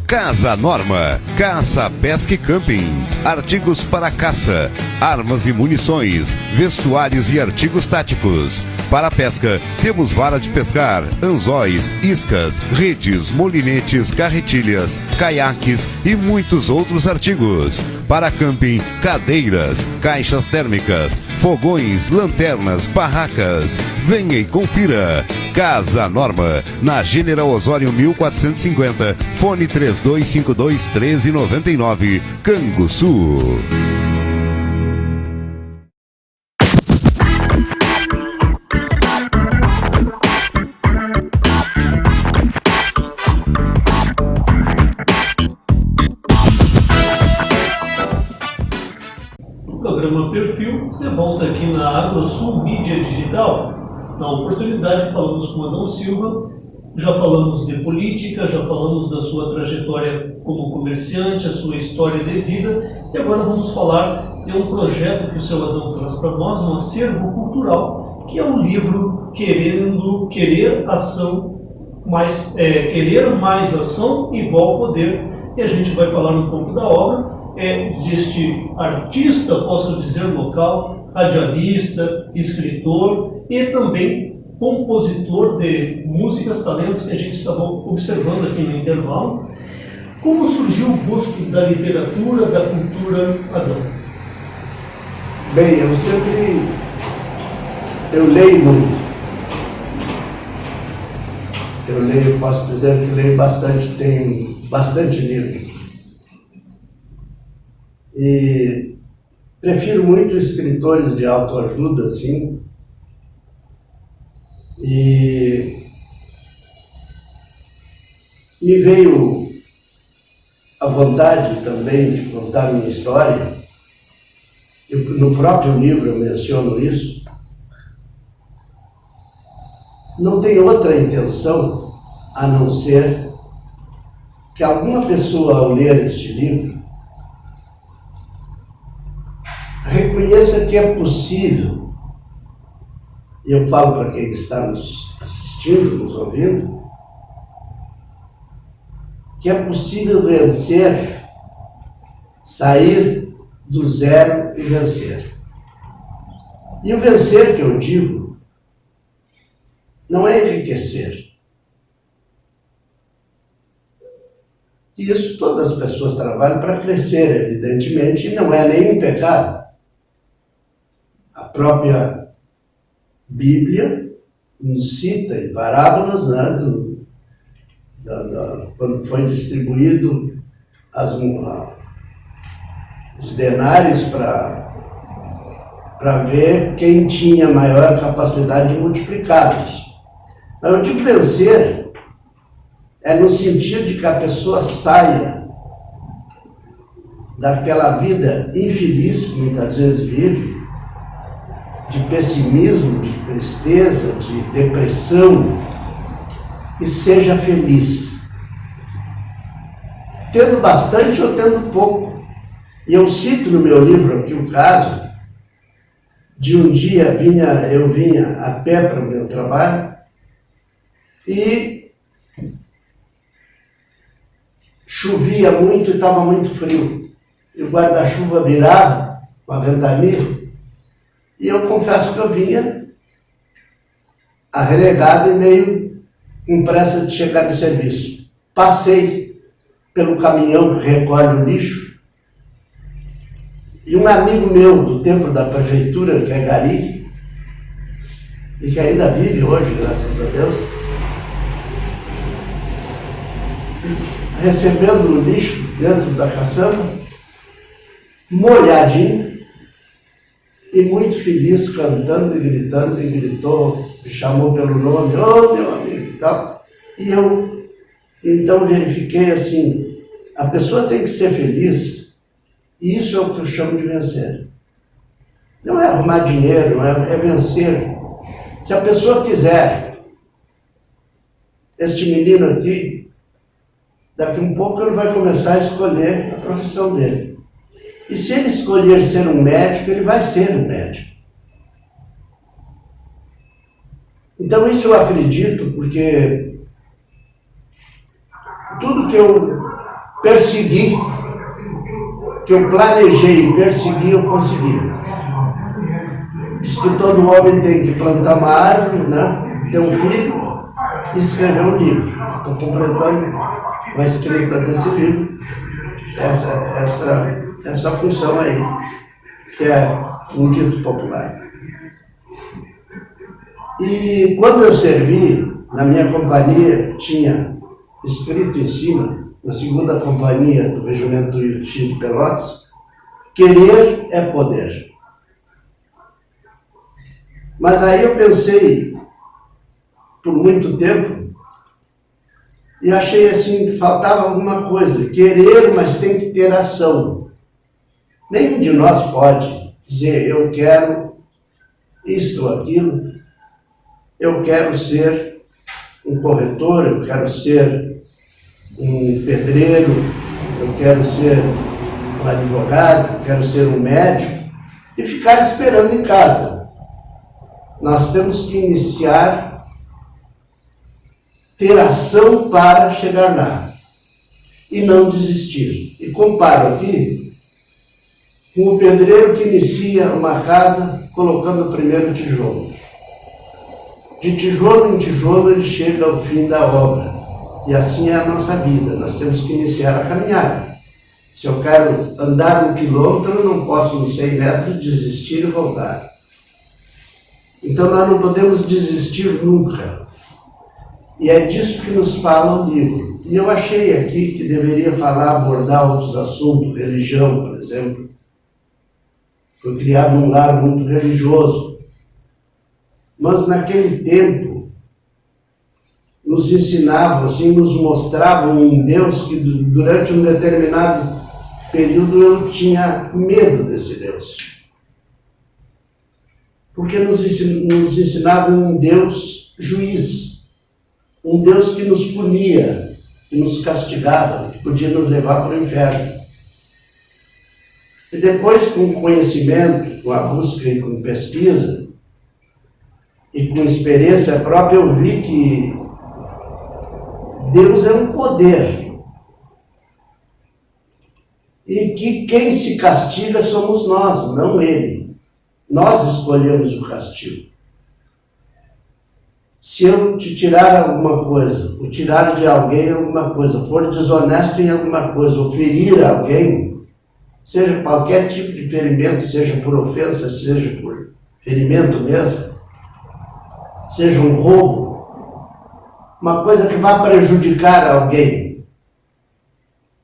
Casa Norma, caça, pesca e camping, artigos para caça, armas e munições, vestuários e artigos táticos. Para a pesca, temos vara de pescar, anzóis, iscas, redes, molinetes, carretilhas, caiaques e muitos outros artigos. Para camping, cadeiras, caixas térmicas, fogões, lanternas, barracas. Venha e confira. Casa Norma, na General Osório 1450, fone 3252-1399, Canguçu. O programa Perfil de volta aqui na AgroSul Mídia Digital. Na oportunidade falamos com Adão Silva, já falamos de política, já falamos da sua trajetória como comerciante, a sua história de vida, e agora vamos falar de um projeto que o seu Adão traz para nós, um acervo cultural, que é um livro Querer mais ação igual poder, e a gente vai falar um pouco da obra, deste artista, posso dizer, local, radialista, escritor e também compositor de músicas, talentos que a gente estava observando aqui no intervalo. Como surgiu o gosto da literatura, da cultura, Adão? Bem, eu leio muito. Posso dizer que leio bastante, tenho bastante livros. E prefiro muito escritores de autoajuda, assim. E me veio a vontade também de contar minha história. No próprio livro eu menciono isso. Não tem outra intenção a não ser que alguma pessoa, ao ler este livro, reconheça que é possível, e eu falo para quem está nos assistindo, nos ouvindo, que é possível vencer, sair do zero e vencer. E o vencer que eu digo não é enriquecer. Isso todas as pessoas trabalham para crescer, evidentemente, e não é nem um pecado. A própria Bíblia nos cita em parábolas, né, quando foi distribuído os denários para ver quem tinha maior capacidade de multiplicá-los. Mas eu digo vencer é no sentido de que a pessoa saia daquela vida infeliz que muitas vezes vive, de pessimismo, de tristeza, de depressão, e seja feliz. Tendo bastante ou tendo pouco, E eu cito no meu livro aqui o caso de um dia eu vinha a pé para o meu trabalho e chovia muito e estava muito frio. E o guarda-chuva virava com a ventania e eu confesso que eu vinha arrelegado e meio com pressa de chegar no serviço. Passei pelo caminhão que recolhe o lixo e um amigo meu do tempo da prefeitura, que é Gari, e que ainda vive hoje, graças a Deus, recebendo o lixo dentro da caçamba, molhadinho e muito feliz, cantando e gritando, e gritou, me chamou pelo nome, ô meu amigo e tal. E eu, então, verifiquei assim, a pessoa tem que ser feliz, e isso é o que eu chamo de vencer. Não é arrumar dinheiro, não é vencer. Se a pessoa quiser, este menino aqui, daqui um pouco ele vai começar a escolher a profissão dele. E se ele escolher ser um médico, ele vai ser um médico. Então isso eu acredito, porque tudo que eu persegui, que eu planejei e persegui, eu consegui. Diz que todo homem tem que plantar uma árvore, né? Ter um filho e escrever um livro. Estou completando a escrita desse livro, essa função aí, que é um dito popular. E quando eu servi, na minha companhia, tinha escrito em cima, na segunda companhia do Regimento do Iti de Pelotas, querer é poder. Mas aí eu pensei, por muito tempo, e achei assim que faltava alguma coisa. Querer, mas tem que ter ação. Nenhum de nós pode dizer, eu quero isto ou aquilo, eu quero ser um corretor, eu quero ser um pedreiro, eu quero ser um advogado, eu quero ser um médico, e ficar esperando em casa. Nós temos que iniciar, ter ação para chegar lá, e não desistir. E comparo aqui com o pedreiro que inicia uma casa colocando o primeiro tijolo. De tijolo em tijolo ele chega ao fim da obra. E assim é a nossa vida, nós temos que iniciar a caminhada. Se eu quero andar 1 quilômetro, eu não posso nos 100 metros desistir e voltar. Então nós não podemos desistir nunca. E é disso que nos fala o livro. E eu achei aqui que deveria abordar outros assuntos, religião, por exemplo. Foi criado num lar muito religioso. Mas naquele tempo, nos ensinavam, assim, nos mostravam um Deus que durante um determinado período eu tinha medo desse Deus. Porque nos ensinavam um Deus juiz, um Deus que nos punia, que nos castigava, que podia nos levar para o inferno. E depois, com o conhecimento, com a busca e com pesquisa, e com experiência própria, eu vi que Deus é um poder. E que quem se castiga somos nós, não Ele. Nós escolhemos o castigo. Se eu te tirar alguma coisa, ou tirar de alguém alguma coisa, for desonesto em alguma coisa, ou ferir alguém, seja qualquer tipo de ferimento, seja por ofensa, seja por ferimento mesmo, seja um roubo, uma coisa que vai prejudicar alguém,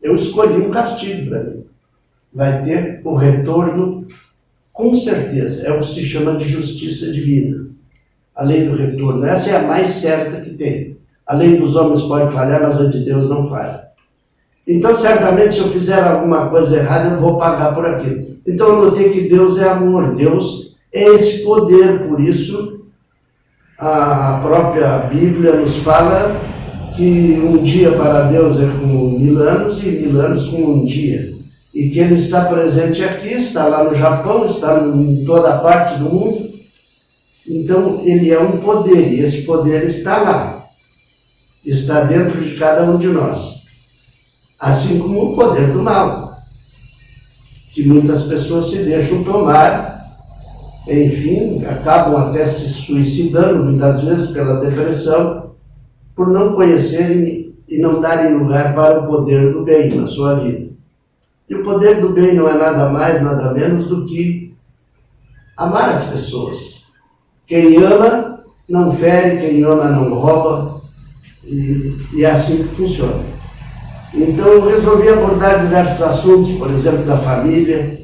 eu escolhi um castigo para mim. Vai ter o retorno, com certeza, é o que se chama de justiça divina. A lei do retorno, essa é a mais certa que tem. A lei dos homens pode falhar, mas a de Deus não falha. Então, certamente, se eu fizer alguma coisa errada, eu vou pagar por aquilo. Então, eu notei que Deus é amor, Deus é esse poder, por isso a própria Bíblia nos fala que um dia para Deus é como 1000 anos e 1000 anos como um dia. e que ele está presente aqui, está lá no Japão, está em toda parte do mundo. Então, ele é um poder, e esse poder está lá, está dentro de cada um de nós. Assim como o poder do mal, que muitas pessoas se deixam tomar, enfim, acabam até se suicidando, muitas vezes pela depressão, por não conhecerem e não darem lugar para o poder do bem na sua vida. E o poder do bem não é nada mais, nada menos do que amar as pessoas. Quem ama não fere, quem ama não rouba, e é assim que funciona. Então eu resolvi abordar diversos assuntos, por exemplo, da família.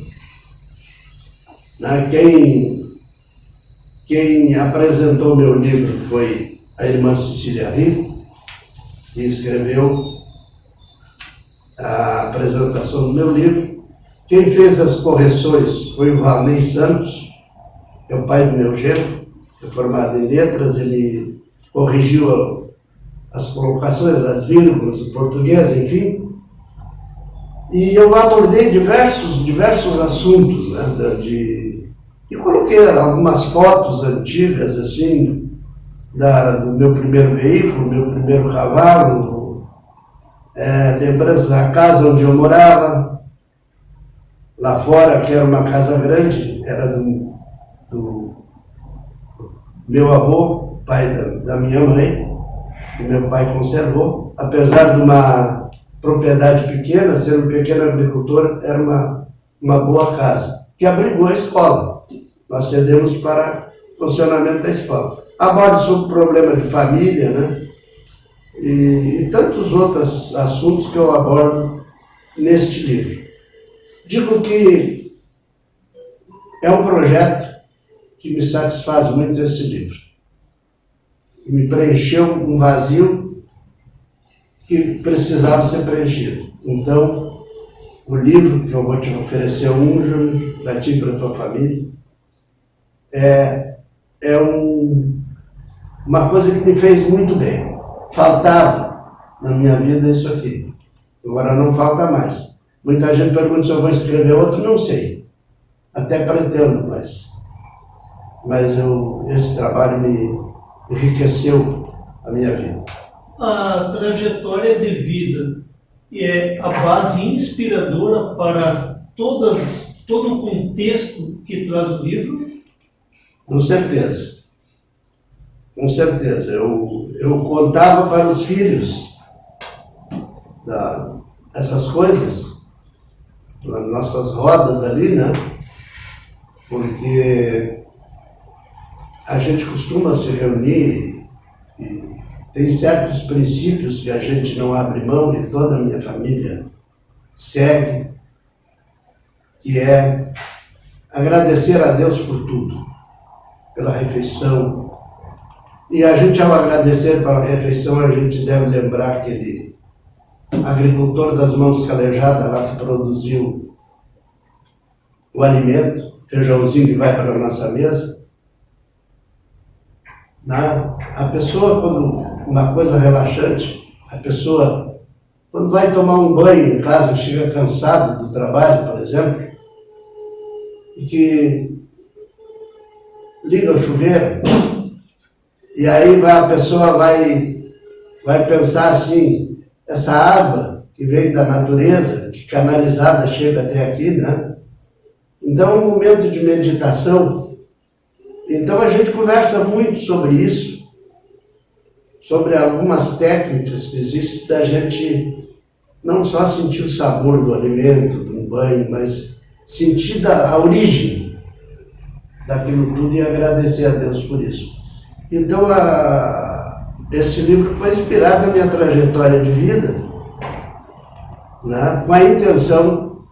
Quem apresentou meu livro foi a irmã Cecília Ri, que escreveu a apresentação do meu livro. Quem fez as correções foi o Valnei Santos, que é o pai do meu genro, que é formado em letras. Ele corrigiu as colocações, as vírgulas, o português, enfim. E eu abordei diversos assuntos, né, e coloquei algumas fotos antigas, assim, do meu primeiro veículo, meu primeiro cavalo, lembranças da casa onde eu morava, lá fora, que era uma casa grande, era do meu avô, pai da minha mãe, que meu pai conservou. Apesar de uma propriedade pequena, ser um pequeno agricultor, era uma boa casa, que abrigou a escola. Nós cedemos para o funcionamento da escola. Abordo sobre o problema de família, né? E tantos outros assuntos que eu abordo neste livro. Digo que é um projeto que me satisfaz muito este livro. Me preencheu um vazio que precisava ser preenchido. Então, o livro que eu vou te oferecer hoje, para ti e para a tua família, é uma coisa que me fez muito bem. Faltava na minha vida isso aqui. Agora não falta mais. Muita gente pergunta se eu vou escrever outro, não sei. Até pretendo, mas esse trabalho me enriqueceu a minha vida. A trajetória de vida é a base inspiradora para todo o contexto que traz o livro? Com certeza. Com certeza. Eu contava para os filhos essas coisas, nas nossas rodas ali, né? Porque a gente costuma se reunir e tem certos princípios que a gente não abre mão, e toda a minha família segue, que é agradecer a Deus por tudo, pela refeição. E a gente, ao agradecer pela refeição, a gente deve lembrar aquele agricultor das mãos calejadas lá que produziu o alimento, feijãozinho que vai para a nossa mesa. A pessoa, quando uma coisa relaxante, a pessoa, quando vai tomar um banho em casa, chega cansado do trabalho, por exemplo, e que liga o chuveiro, e aí a pessoa vai pensar assim, essa água que vem da natureza, que canalizada chega até aqui, né? Então é um momento de meditação. Então a gente conversa muito sobre isso, sobre algumas técnicas que existem da gente não só sentir o sabor do alimento, do banho, mas sentir a origem daquilo tudo e agradecer a Deus por isso. Então este livro foi inspirado na minha trajetória de vida, né, com a intenção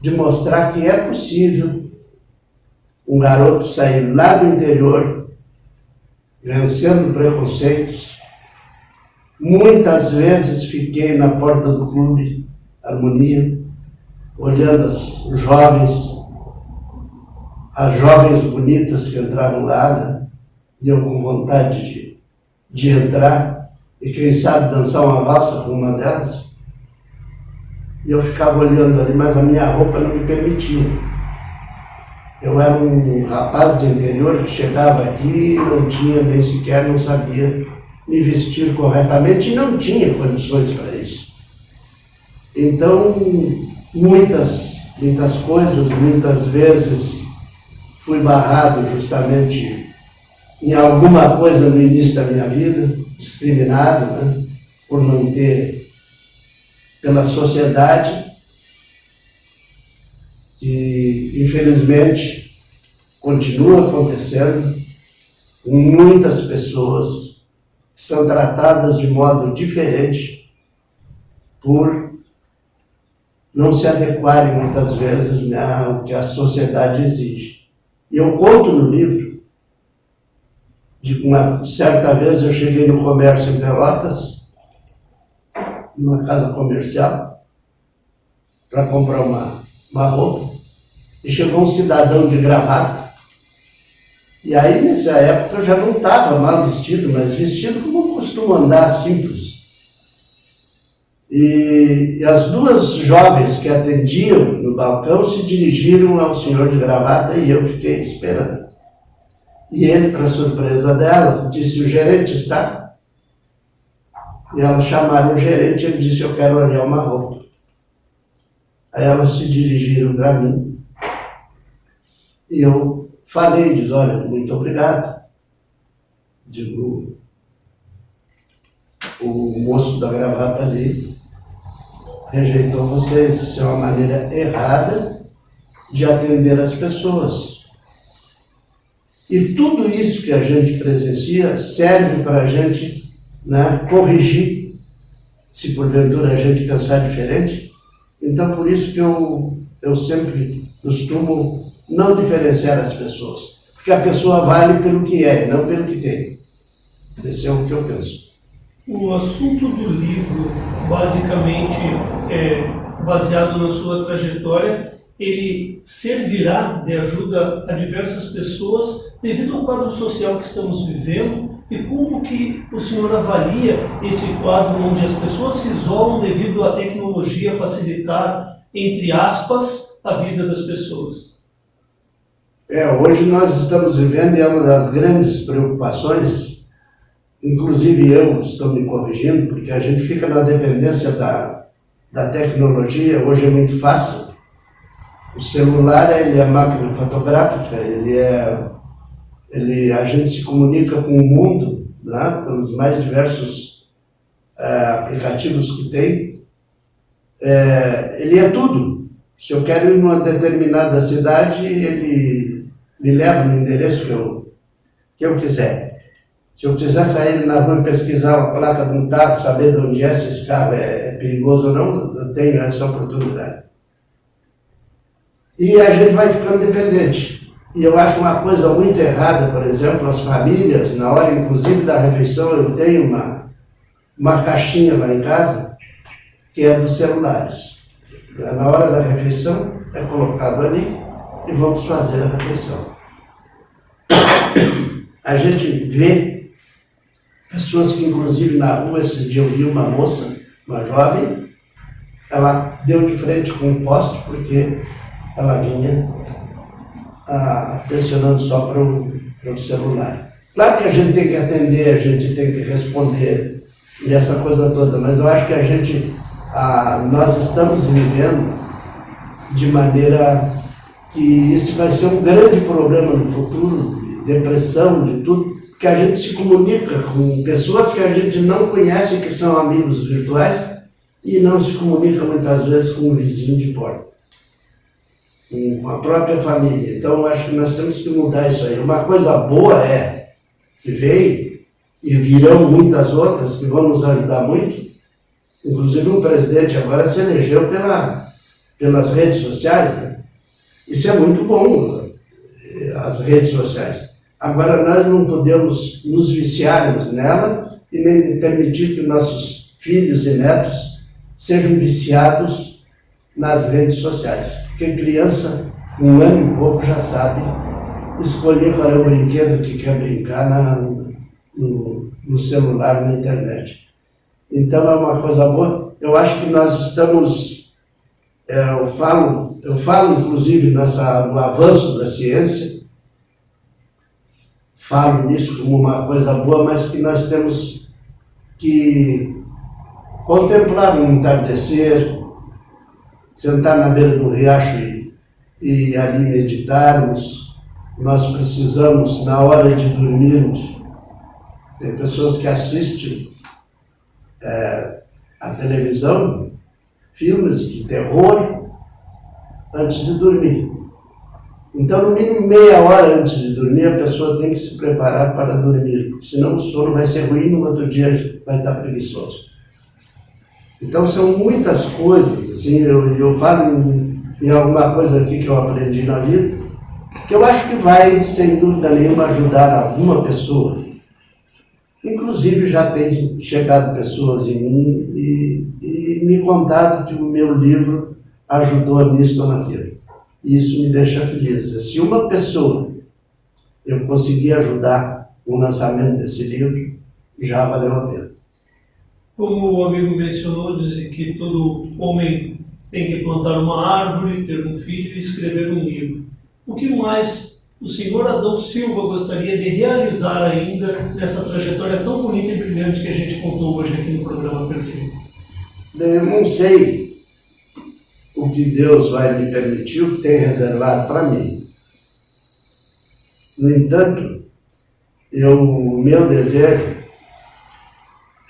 de mostrar que é possível um garoto sair lá do interior, vencendo preconceitos. Muitas vezes fiquei na porta do clube Harmonia, olhando as jovens bonitas que entraram lá, né? E eu com vontade de entrar e, quem sabe, dançar uma valsa com uma delas. E eu ficava olhando ali, mas a minha roupa não me permitia. Eu era um rapaz de interior que chegava aqui e não tinha nem sequer, não sabia me vestir corretamente e não tinha condições para isso. Então, muitas coisas, muitas vezes fui barrado justamente em alguma coisa no início da minha vida, discriminado, né, por não ter, pela sociedade, que infelizmente continua acontecendo, muitas pessoas são tratadas de modo diferente por não se adequarem muitas vezes, né, ao que a sociedade exige. E eu conto no livro, de uma certa vez eu cheguei no comércio em Pelotas, numa casa comercial, para comprar uma roupa, e chegou um cidadão de gravata. E aí, nessa época, eu já não estava mal vestido, mas vestido como eu costumo andar, simples. E as duas jovens que atendiam no balcão se dirigiram ao senhor de gravata e eu fiquei esperando. E ele, para surpresa delas, disse: o gerente está? E elas chamaram o gerente e ele disse: eu quero olhar uma roupa. Aí elas se dirigiram para mim e eu falei, diz: olha, muito obrigado. Digo, o moço da gravata ali rejeitou vocês. Isso é uma maneira errada de atender as pessoas. E tudo isso que a gente presencia serve para a gente, né, corrigir, se porventura a gente pensar diferente. Então, por isso que eu sempre costumo não diferenciar as pessoas. Porque a pessoa vale pelo que é, não pelo que tem. Esse é o que eu penso. O assunto do livro, basicamente, baseado na sua trajetória, ele servirá de ajuda a diversas pessoas devido ao quadro social que estamos vivendo e como que o senhor avalia esse quadro onde as pessoas se isolam devido à tecnologia facilitar, entre aspas, a vida das pessoas. Hoje nós estamos vivendo, e é uma das grandes preocupações, inclusive eu estou me corrigindo, porque a gente fica na dependência da tecnologia. Hoje é muito fácil. O celular, ele é máquina fotográfica, a gente se comunica com o mundo, né, pelos mais diversos aplicativos que tem. Ele é tudo. Se eu quero ir numa determinada cidade, ele me leva no endereço que eu quiser. Se eu quiser sair na rua e pesquisar a placa de um carro, saber de onde se esse carro é perigoso ou não, eu tenho essa oportunidade. E a gente vai ficando dependente. E eu acho uma coisa muito errada, por exemplo, as famílias, na hora inclusive da refeição, eu tenho uma caixinha lá em casa, que é dos celulares. Na hora da refeição, é colocado ali e vamos fazer a refeição. A gente vê pessoas que, inclusive, na rua, esses dias eu vi uma moça, uma jovem, ela deu de frente com um poste porque ela vinha atencionando só para o celular. Claro que a gente tem que atender, a gente tem que responder, e essa coisa toda, mas eu acho que nós estamos vivendo de maneira que isso vai ser um grande problema no futuro, de depressão, de tudo, porque a gente se comunica com pessoas que a gente não conhece, que são amigos virtuais, e não se comunica muitas vezes com o vizinho de porta, com a própria família. Então eu acho que nós temos que mudar isso aí. Uma coisa boa que veio, e virão muitas outras que vão nos ajudar muito. Inclusive um presidente agora se elegeu pelas redes sociais, né? Isso é muito bom, as redes sociais. Agora nós não podemos nos viciarmos nela e nem permitir que nossos filhos e netos sejam viciados nas redes sociais. Porque criança, 1 ano e pouco, já sabe escolher qual é o brinquedo que quer brincar no celular, na internet. Então é uma coisa boa. Eu acho que nós estamos Eu falo inclusive no avanço da ciência, falo nisso como uma coisa boa, mas que nós temos que contemplar um entardecer, sentar na beira do riacho e ali meditarmos. Nós precisamos, na hora de dormirmos, tem pessoas que assistem a televisão, filmes de terror, antes de dormir. Então, no mínimo meia hora antes de dormir, a pessoa tem que se preparar para dormir, porque senão o sono vai ser ruim e no outro dia vai estar preguiçoso. Então, são muitas coisas, assim, eu falo em alguma coisa aqui que eu aprendi na vida, que eu acho que vai, sem dúvida nenhuma, ajudar alguma pessoa. Inclusive, já tem chegado pessoas em mim e me contado que o meu livro ajudou nisso ou naquilo. E isso me deixa feliz. Se uma pessoa eu conseguir ajudar no lançamento desse livro, já valeu a pena. Como o amigo mencionou, diz que todo homem tem que plantar uma árvore, ter um filho e escrever um livro. O que mais o senhor Adão Silva gostaria de realizar ainda nessa trajetória tão bonita e brilhante que a gente contou hoje aqui no programa Perfil? Eu não sei o que Deus vai me permitir, o que tem reservado para mim. No entanto, o meu desejo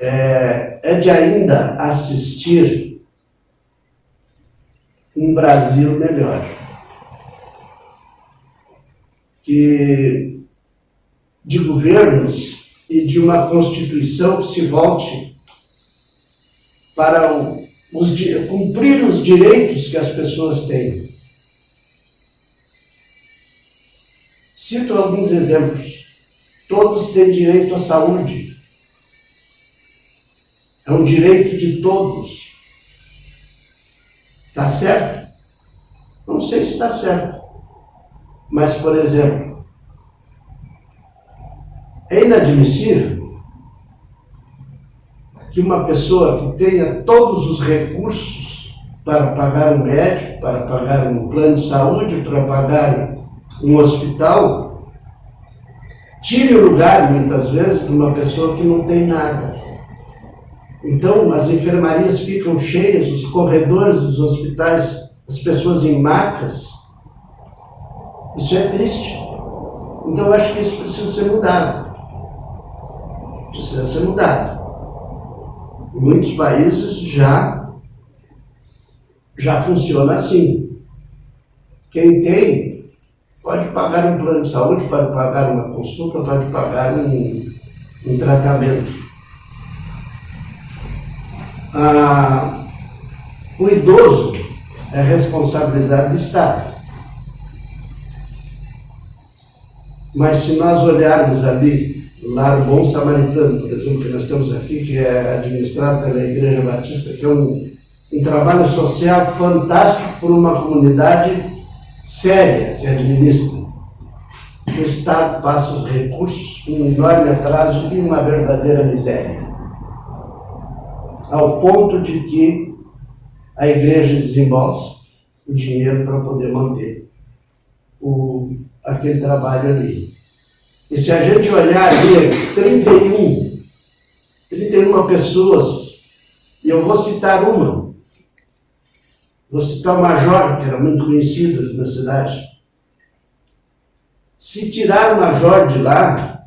é de ainda assistir um Brasil melhor. De governos e de uma Constituição que se volte para cumprir os direitos que as pessoas têm. Cito alguns exemplos. Todos têm direito à saúde. É um direito de todos. Está certo? Não sei se está certo. Mas, por exemplo, é inadmissível que uma pessoa que tenha todos os recursos para pagar um médico, para pagar um plano de saúde, para pagar um hospital, tire o lugar, muitas vezes, de uma pessoa que não tem nada. Então, as enfermarias ficam cheias, os corredores dos hospitais, as pessoas em macas. Isso é triste. Então, eu acho que isso precisa ser mudado. Precisa ser mudado. Em muitos países já funciona assim. Quem tem pode pagar um plano de saúde, pode pagar uma consulta, pode pagar um tratamento. O idoso é responsabilidade do Estado. Mas se nós olharmos ali, o Lar Bom Samaritano, por exemplo, que nós temos aqui, que é administrado pela Igreja Batista, que é um trabalho social fantástico por uma comunidade séria que administra. O Estado passa os recursos, um enorme atraso e uma verdadeira miséria. Ao ponto de que a Igreja desembolsa o dinheiro para poder manter aquele trabalho ali. E se a gente olhar ali, 31 pessoas, e eu vou citar uma. Vou citar o Major, que era muito conhecido na cidade. Se tirar o Major de lá,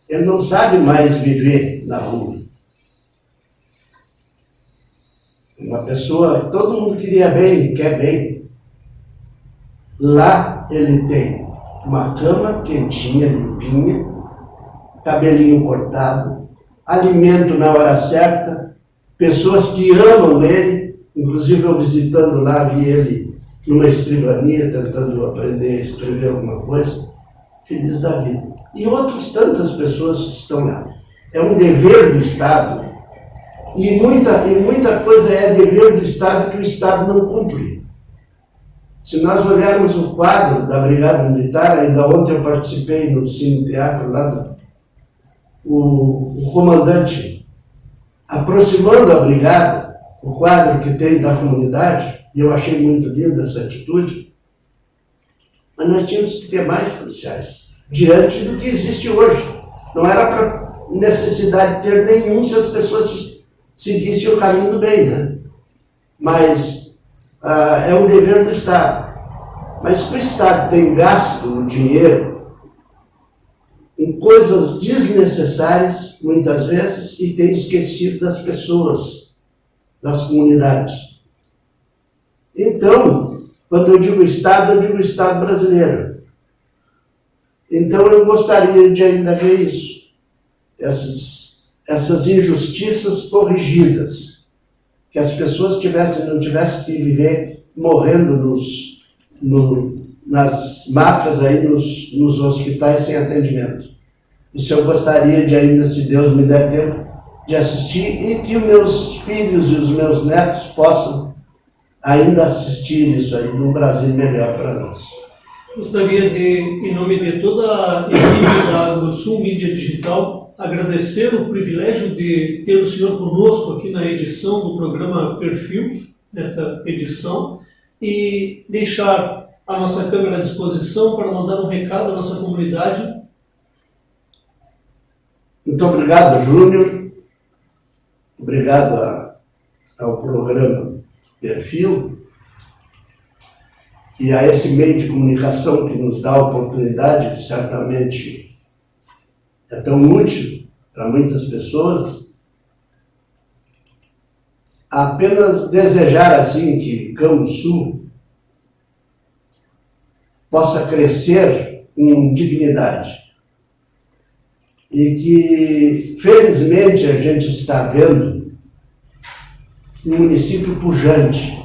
ele não sabe mais viver na rua. Uma pessoa que todo mundo queria bem, quer bem. Lá ele tem uma cama quentinha, limpinha, cabelinho cortado, alimento na hora certa, pessoas que amam ele. Inclusive eu visitando lá, vi ele numa escrivania, tentando aprender a escrever alguma coisa, feliz da vida. E outras tantas pessoas que estão lá. É um dever do Estado, e muita coisa é dever do Estado que o Estado não cumpre. Se nós olharmos o quadro da Brigada Militar, ainda ontem eu participei no Cine Teatro lá, o comandante aproximando a brigada o quadro que tem da comunidade, e eu achei muito linda essa atitude, mas nós tínhamos que ter mais policiais, diante do que existe hoje. Não era para necessidade de ter nenhum se as pessoas seguissem o caminho do bem, né? Mas é um dever do Estado. Mas o Estado tem gasto o dinheiro em coisas desnecessárias, muitas vezes, e tem esquecido das pessoas, das comunidades. Então, quando eu digo Estado brasileiro. Então eu gostaria de ainda ver isso, essas injustiças corrigidas, que as pessoas não tivessem que viver morrendo nas macas, aí, nos hospitais sem atendimento. Isso eu gostaria de ainda, se Deus me der tempo, de assistir, e que os meus filhos e os meus netos possam ainda assistir isso aí, num Brasil melhor para nós. Gostaria de, em nome de toda a equipe da AgroSul Mídia Digital, agradecer o privilégio de ter o senhor conosco aqui na edição do programa Perfil, nesta edição, e deixar a nossa câmera à disposição para mandar um recado à nossa comunidade. Muito obrigado, Júnior. Obrigado ao programa Perfil e a esse meio de comunicação que nos dá a oportunidade, que certamente é tão útil para muitas pessoas. Apenas desejar assim que Campo Sul possa crescer com dignidade e que, felizmente, a gente está vendo um município pujante.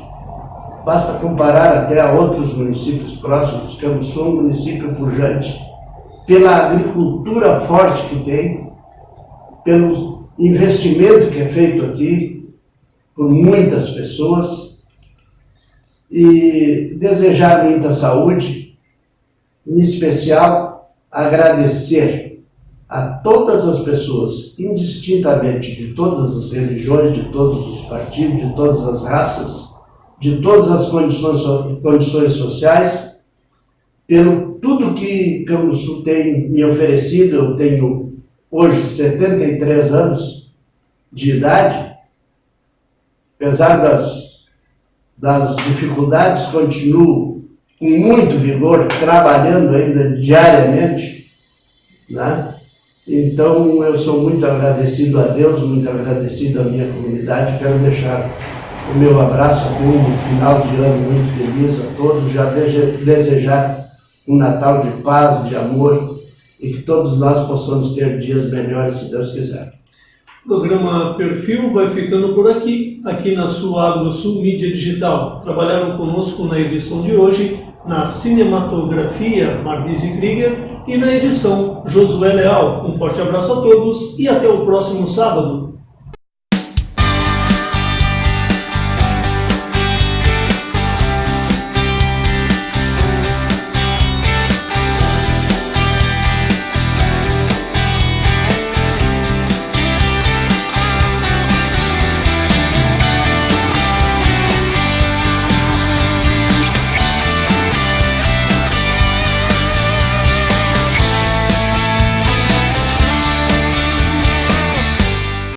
Basta comparar até a outros municípios próximos. Campo Sul é um município pujante pela agricultura forte que tem, pelo investimento que é feito aqui por muitas pessoas, e desejar muita saúde, em especial agradecer a todas as pessoas, indistintamente, de todas as religiões, de todos os partidos, de todas as raças, de todas as condições sociais, pelo tudo que Campo Sul tem me oferecido. Eu tenho hoje 73 anos de idade, apesar das dificuldades, continuo com muito vigor, trabalhando ainda diariamente, né? Então, eu sou muito agradecido a Deus, muito agradecido à minha comunidade. Quero deixar o meu abraço aqui, um final de ano muito feliz a todos, já desejar um Natal de paz, de amor, e que todos nós possamos ter dias melhores, se Deus quiser. O programa Perfil vai ficando por aqui na sua AgroSul Mídia Digital. Trabalharam conosco na edição de hoje, na cinematografia Marlise Krieger e na edição Josué Leal. Um forte abraço a todos e até o próximo sábado.